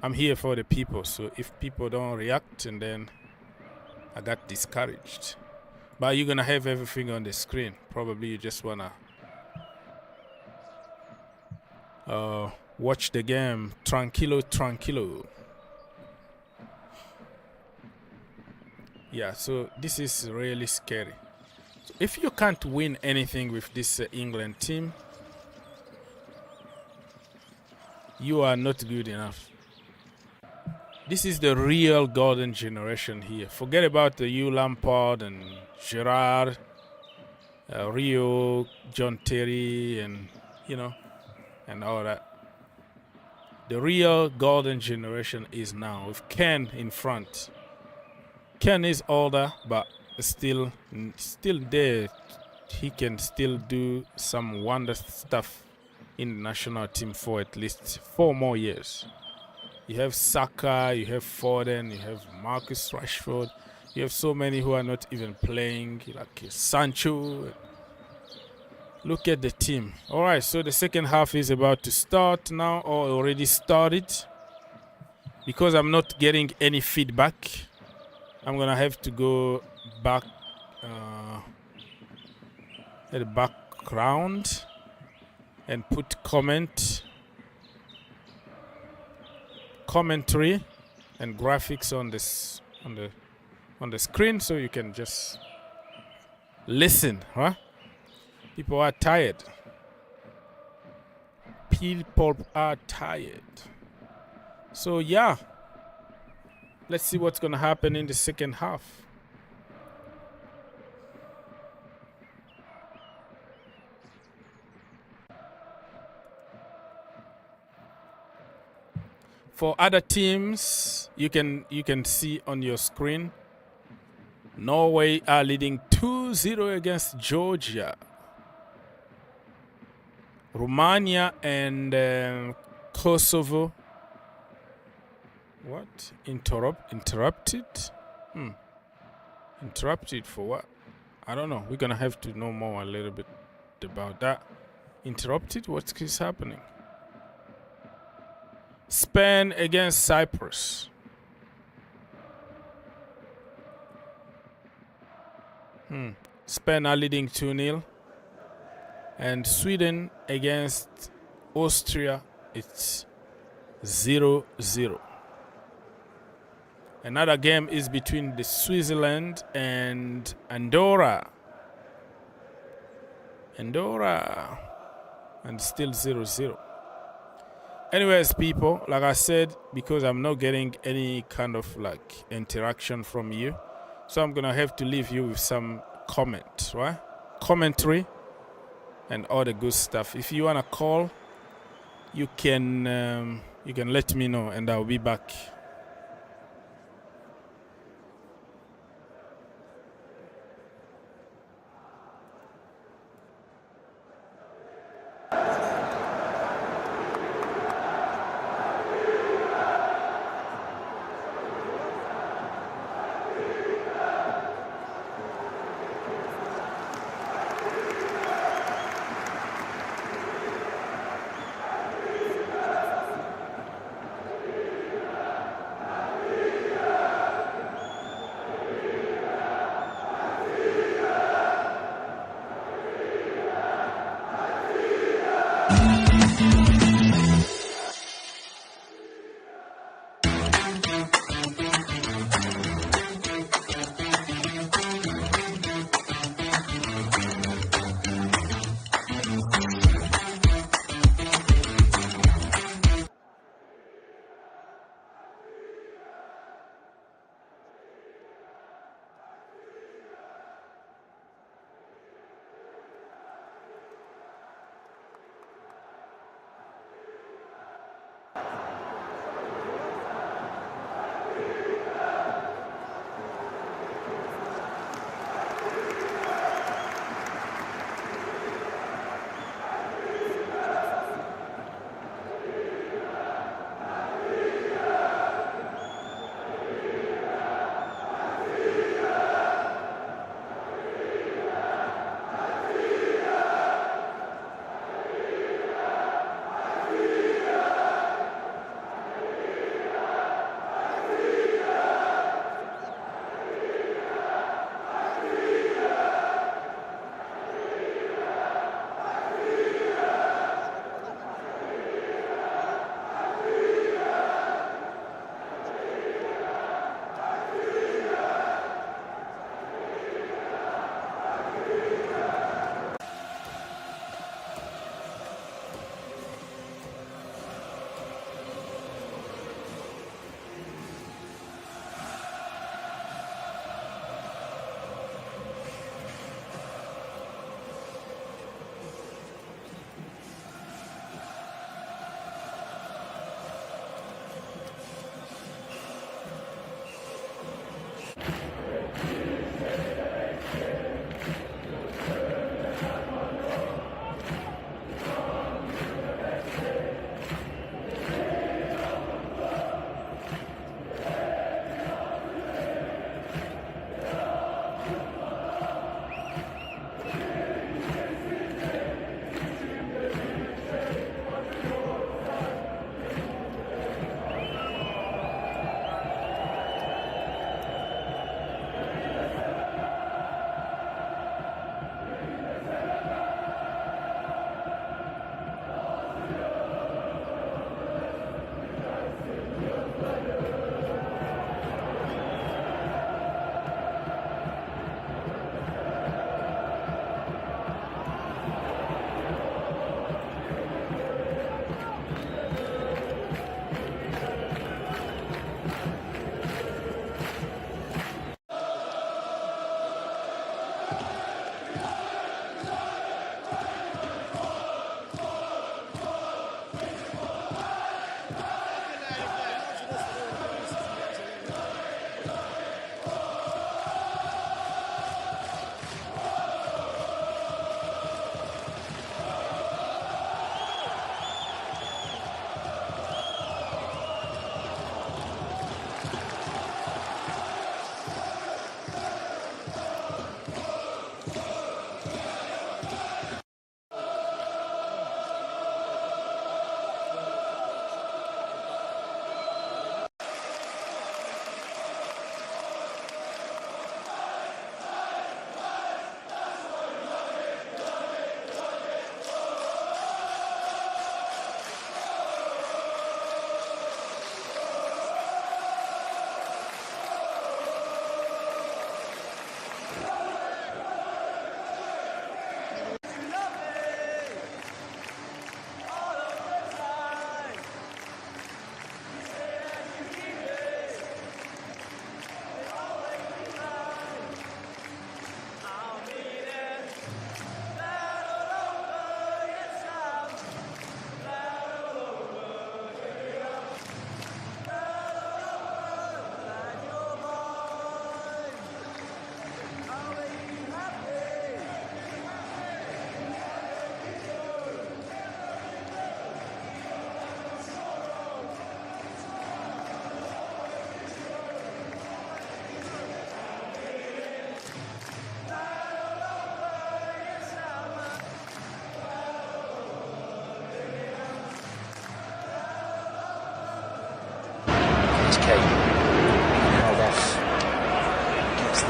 I'm here for the people. So if people don't react, and then I got discouraged. But you're going to have everything on the screen. Probably you just want to watch the game tranquilo. Yeah, so this is really scary. So if you can't win anything with this England team, you are not good enough. This is the real golden generation here. Forget about the Hugh Lampard and Gerrard, Rio, John Terry, and and all that. The real golden generation is now with Ken in front. Ken is older, but still there. He can still do some wonder stuff in the national team for at least 4 more years. You have Saka, you have Foden, you have Marcus Rashford. You have so many who are not even playing, like Sancho. Look at the team. All right, so the second half is about to start now, or already started. Because I'm not getting any feedback, I'm gonna have to go back at the background and put commentary and graphics on this on the screen, so you can just listen, huh? People are tired. People are tired. So yeah. Let's see what's going to happen in the second half. For other teams, you can see on your screen, Norway are leading 2-0 against Georgia. Romania and Kosovo. What? Interrupted? Interrupted for what? I don't know. We're going to have to know more a little bit about that. Interrupted? What is happening? Spain against Cyprus. Spain are leading 2-0. And Sweden against Austria, it's 0-0. Another game is between the Switzerland and Andorra. And still 0-0. Anyways, people, like I said, because I'm not getting any kind of like interaction from you, so I'm gonna have to leave you with some comment, right? Commentary and all the good stuff. If you wanna call, you can let me know, and I'll be back.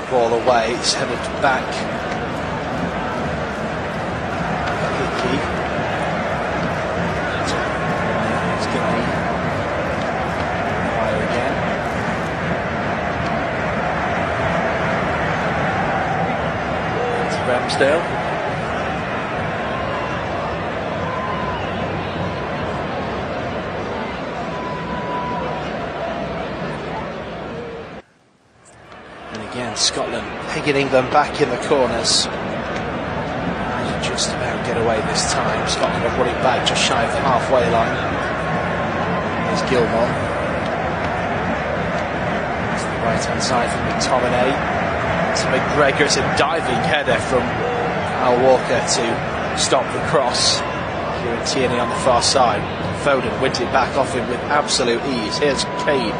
ball away. It's headed back. Hickey. It's going to be fire again. It's Ramsdale. Scotland pegging England back in the corners. Just about get away this time. Scotland are running back just shy of the halfway line. There's Gilmore. It's the right hand side from McTominay. It's McGregor. It's a diving header from Al Walker to stop the cross. Kieran Tierney on the far side. Foden wins it back off him with absolute ease. Here's Kane.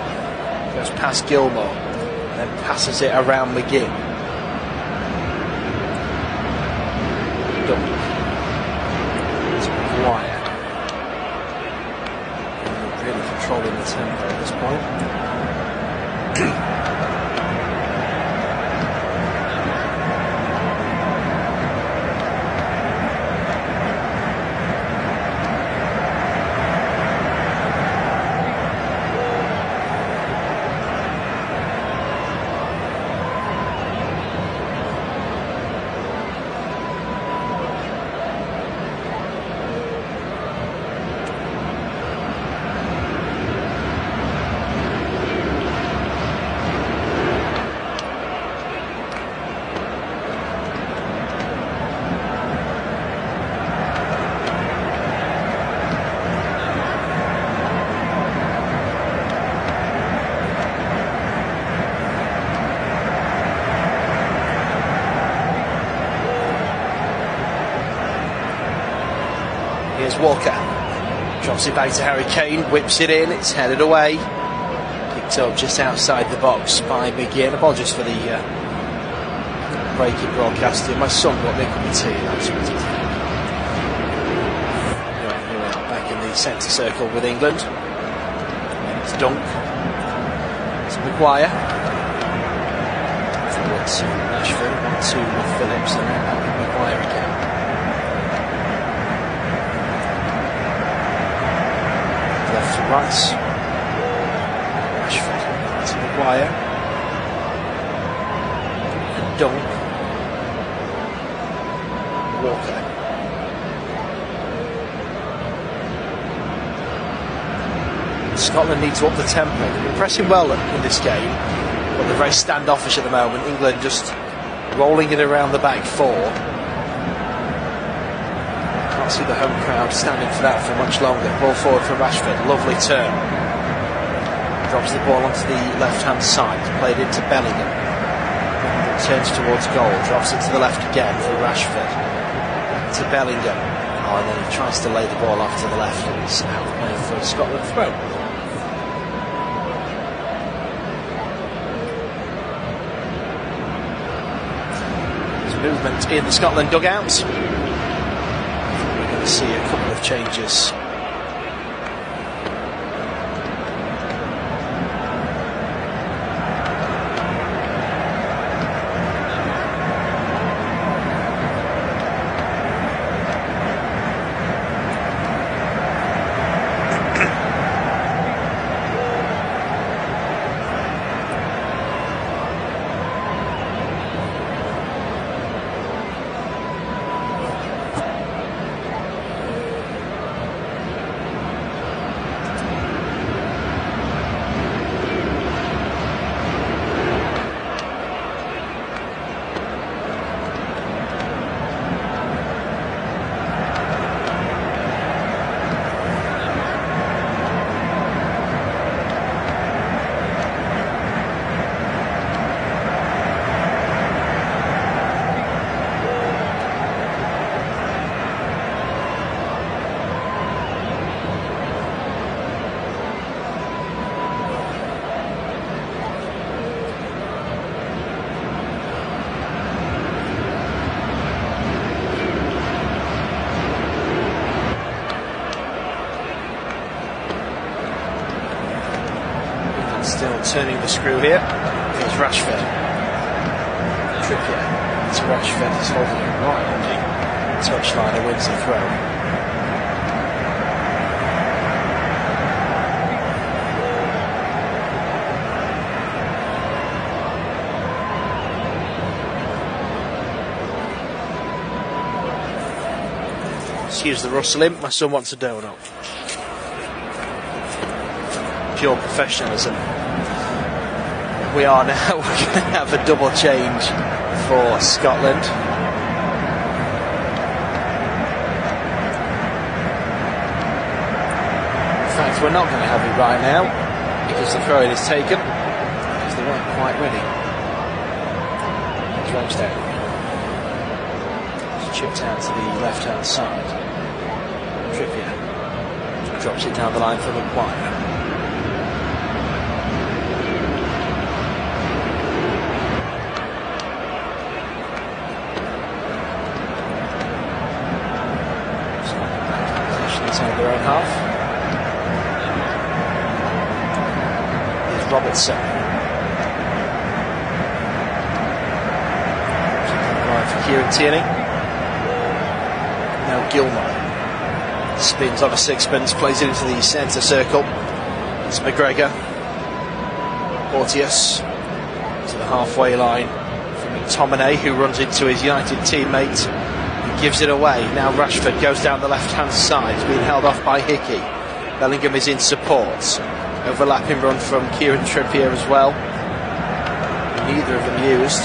Goes past Gilmore. Then passes it around McGinn. Dunk. It's Maguire. Really controlling the tempo at this point. Walker drops it back to Harry Kane, whips it in, it's headed away, picked up just outside the box by McGinn. Apologies for the breaking broadcasting. My son brought me a cup of tea, that's what it is. Anyway, here we are back in the centre circle with England. And it's Dunk. It's Maguire. Forward to Rashford, 1-2 with Phillips, and then back with Maguire again. Left to right. Rashford to Maguire. And Dunk. Walker. Scotland need to up the tempo. They've been pressing well in this game, but they're very standoffish at the moment. England just rolling it around the back four. Can't see the home crowd standing for that for much longer. Ball forward from Rashford, lovely turn. Drops the ball onto the left hand side, played into Bellingham. Bellingham turns towards goal, drops it to the left again for Rashford. Back to Bellingham. Oh, and then he tries to lay the ball off to the left, and it's out of play for a Scotland throw. There's movement in the Scotland dugout. See a couple of changes. Still turning the screw here. Here's Rashford. Trippier to Rashford. He's holding it right on the touchline and wins the throw. Excuse the rustling, my son wants a donut. Pure professionalism. We are now going to have a double change for Scotland. In fact, we're not going to have it right now because the throw-in is taken because they weren't quite ready. It's Ramsdale. It's chipped out to the left-hand side. Trippier drops it down the line for Maguire. Inside their own half. Here's Robertson. Right for Kieran Tierney. Now Gilmore. Spins on a sixpence, plays it into the centre circle. It's McGregor. Porteous to the halfway line for McTominay, who runs into his United teammate. Gives it away. Now Rashford goes down the left-hand side. He's being held off by Hickey. Bellingham is in support. Overlapping run from Kieran Trippier as well. Neither of them used.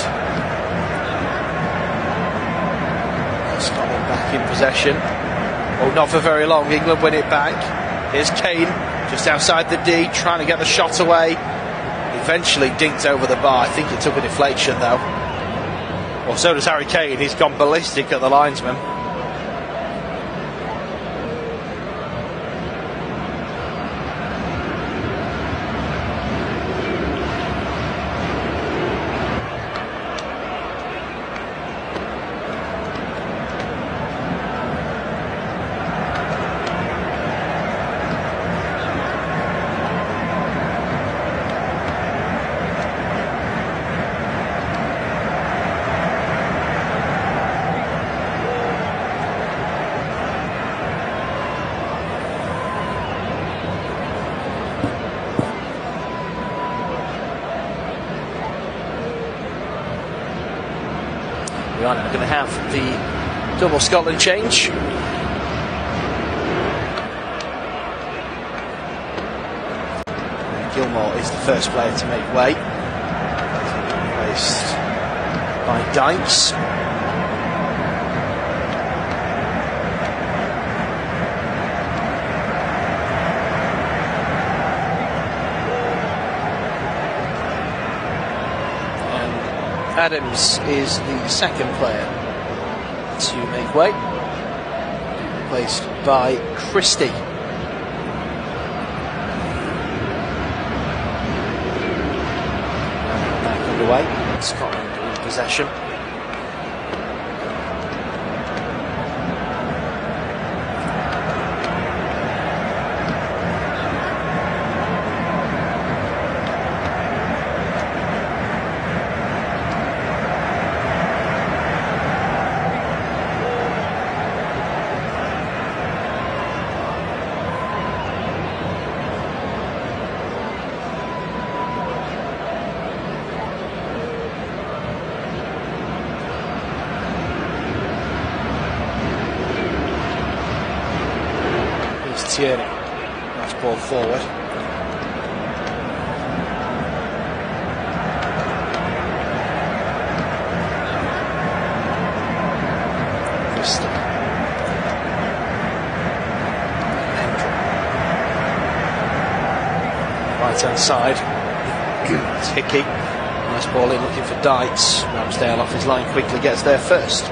Scotland back in possession. Oh, not for very long. England win it back. Here's Kane, just outside the D, trying to get the shot away. Eventually dinked over the bar. I think it took a deflection though. Well, so does Harry Kane. He's gone ballistic at the linesman. We are now going to have the double Scotland change. Gilmore is the first player to make way. Replaced by Dykes. Adams is the second player to make way, replaced by Christie. Back underway, Scotland in possession. Tierney, nice ball forward. Christie. Right hand side. It's Hickey. Nice ball in, looking for Dykes. Ramsdale off his line, quickly gets there first.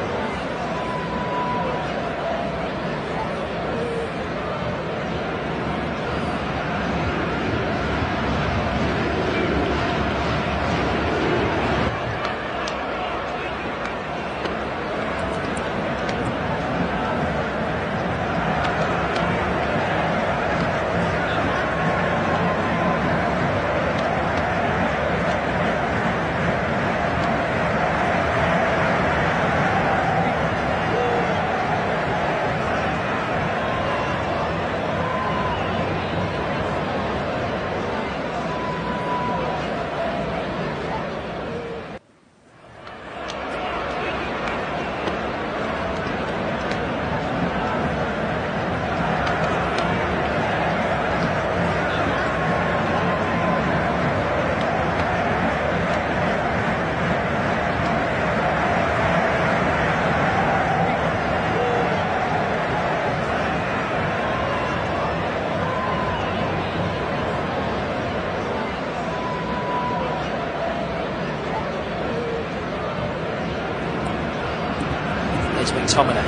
Here's McTominay.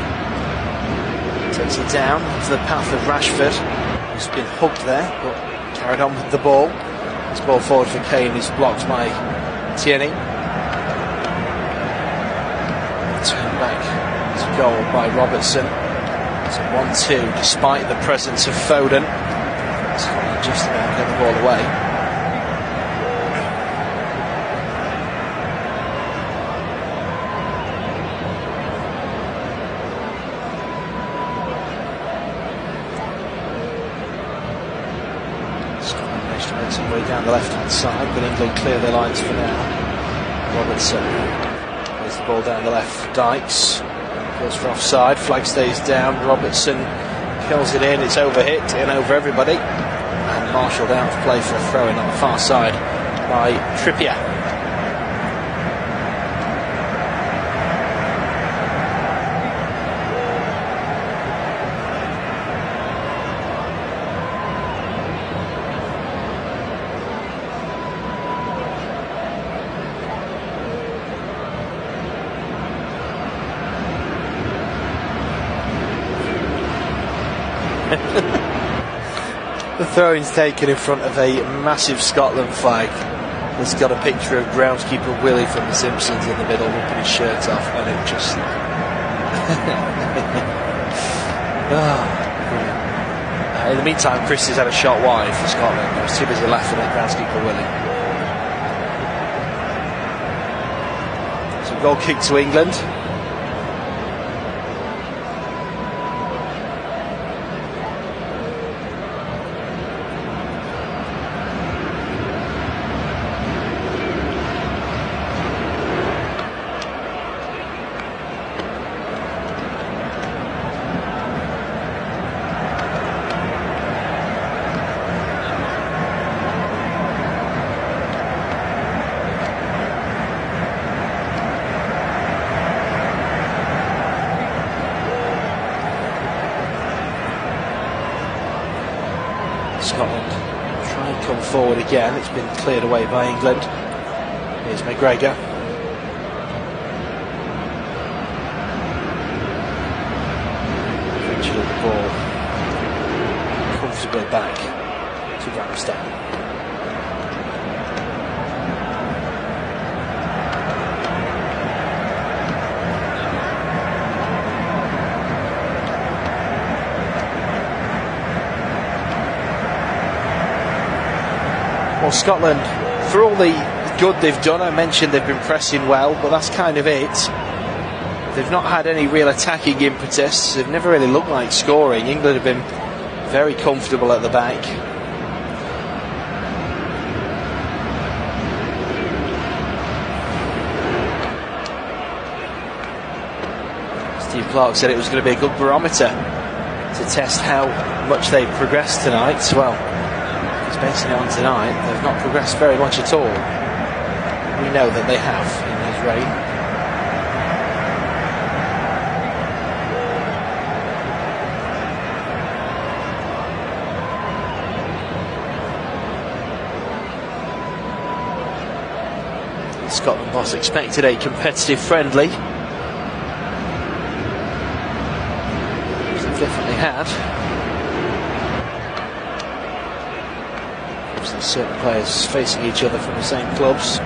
Takes it down to the path of Rashford, who's been hugged there, but carried on with the ball. This ball forward for Kane is blocked by Tierney. Turned back to goal by Robertson. It's a 1-2 despite the presence of Foden. Scotland just about get the ball away. Scotland managed to make some way down the left-hand side, but England clear their lines for now. Robertson plays the ball down the left. Dykes goes for offside. Flag stays down. Robertson kills it in. It's overhit in over everybody, and marshalled out of play for a throw-in on the far side by Trippier. The throw-in's taken in front of a massive Scotland flag that's got a picture of groundskeeper Willie from The Simpsons in the middle, ripping his shirt off, and it just in the meantime, Chris has had a shot wide for Scotland. He was too busy laughing at groundskeeper Willie. So goal kick to England. Scotland try and come forward again. It's been cleared away by England. Here's McGregor. Eventually the ball comfortably back to Ramsdale. Well, Scotland, for all the good they've done, I mentioned they've been pressing well, but that's kind of it. They've not had any real attacking impetus. They've never really looked like scoring. England have been very comfortable at the back. Steve Clarke said it was going to be a good barometer to test how much they've progressed tonight. Well, basing it on tonight, they've not progressed very much at all. We know that they have in his reign. The Scotland boss expected a competitive friendly, which they definitely had. Certain players facing each other from the same clubs.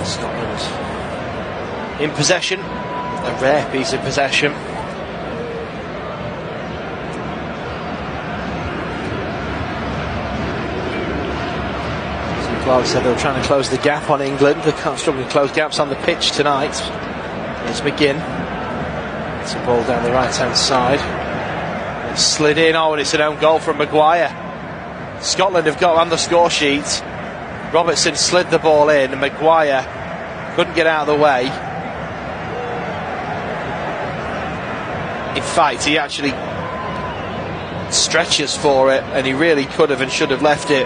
Scotland in possession, a rare piece of possession. Clark said they were trying to close the gap on England. They can't struggle to close gaps on the pitch tonight. It's McGinn. It's a ball down the right-hand side. It's slid in. Oh, and it's an own goal from Maguire. Scotland have got on the score sheet. Robertson slid the ball in, and Maguire couldn't get out of the way. In fact, he actually stretches for it, and he really could have and should have left it.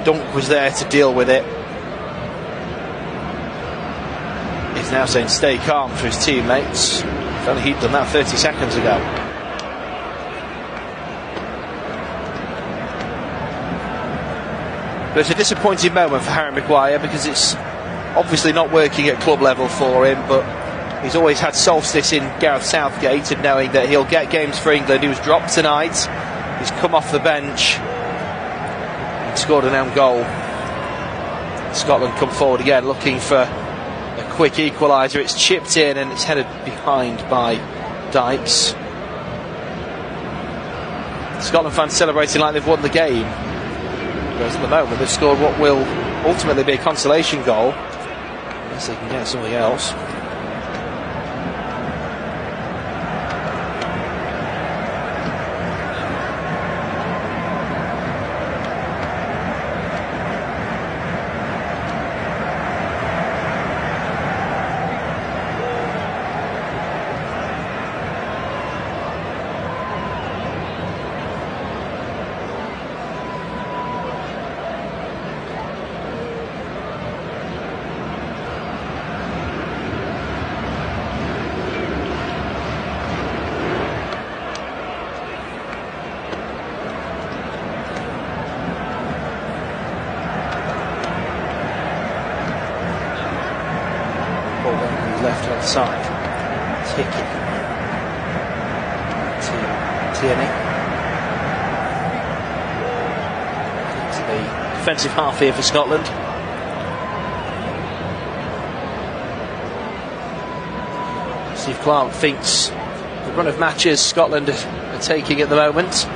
Dunk was there to deal with it. He's now saying stay calm to his teammates. If only he'd done that 30 seconds ago. But it's a disappointing moment for Harry Maguire, because it's obviously not working at club level for him, but he's always had solstice in Gareth Southgate, and knowing that he'll get games for England. He was dropped tonight. He's come off the bench and scored an own goal. Scotland come forward again, looking for a quick equaliser. It's chipped in and it's headed behind by Dykes. Scotland fans celebrating like they've won the game, whereas at the moment they've scored what will ultimately be a consolation goal, unless they can get something else. Left-hand side, Tierney. To the defensive half here for Scotland. Steve Clark thinks the run of matches Scotland are taking at the moment.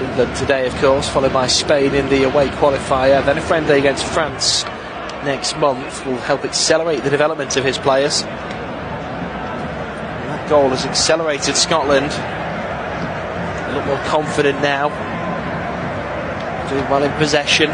England today, of course, followed by Spain in the away qualifier, then a friendly against France next month, will help accelerate the development of his players. And that goal has accelerated Scotland. A lot more confident now, doing well in possession.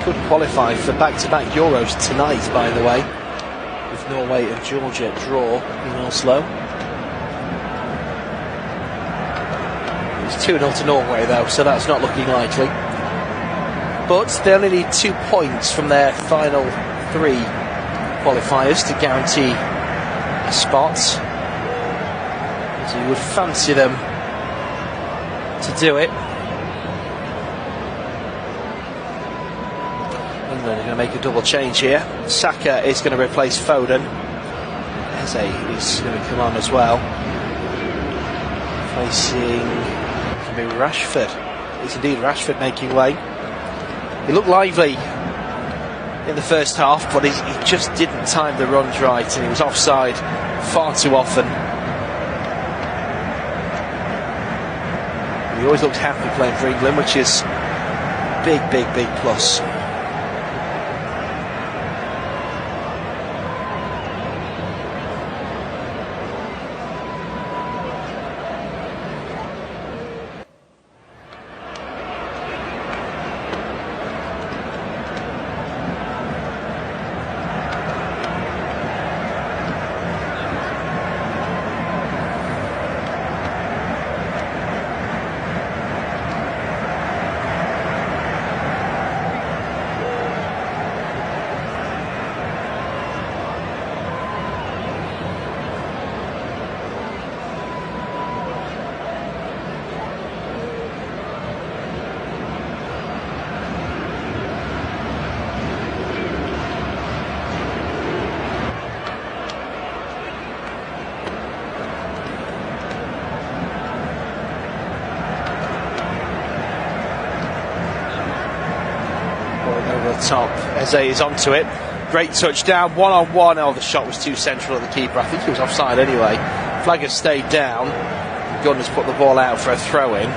Could qualify for back-to-back Euros tonight, by the way, with Norway and Georgia draw in Oslo. It's 2-0 to Norway though, so that's not looking likely. But they only need 2 points from their final 3 qualifiers to guarantee a spot. So you would fancy them to do it. England are going to make a double change here. Saka is going to replace Foden. Eze is going to come on as well. Facing Rashford. It's indeed Rashford making way. He looked lively in the first half, but he just didn't time the runs right, and he was offside far too often. He always looks happy playing for England, which is big plus. top. Eze is onto it. Great touchdown, one-on-one. Oh, the shot was too central at the keeper. I think he was offside anyway. Flag has stayed down. Gunn has put the ball out for a throw-in.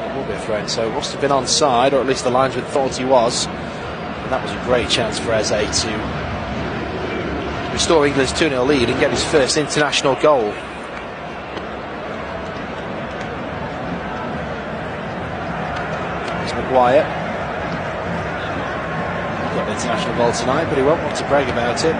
It will be a throw-in, so must have been onside, or at least the linesman thought he was. And that was a great chance for Eze to restore England's 2-0 lead and get his first international goal. Here's Maguire. He got an international goal tonight, but he won't want to brag about it.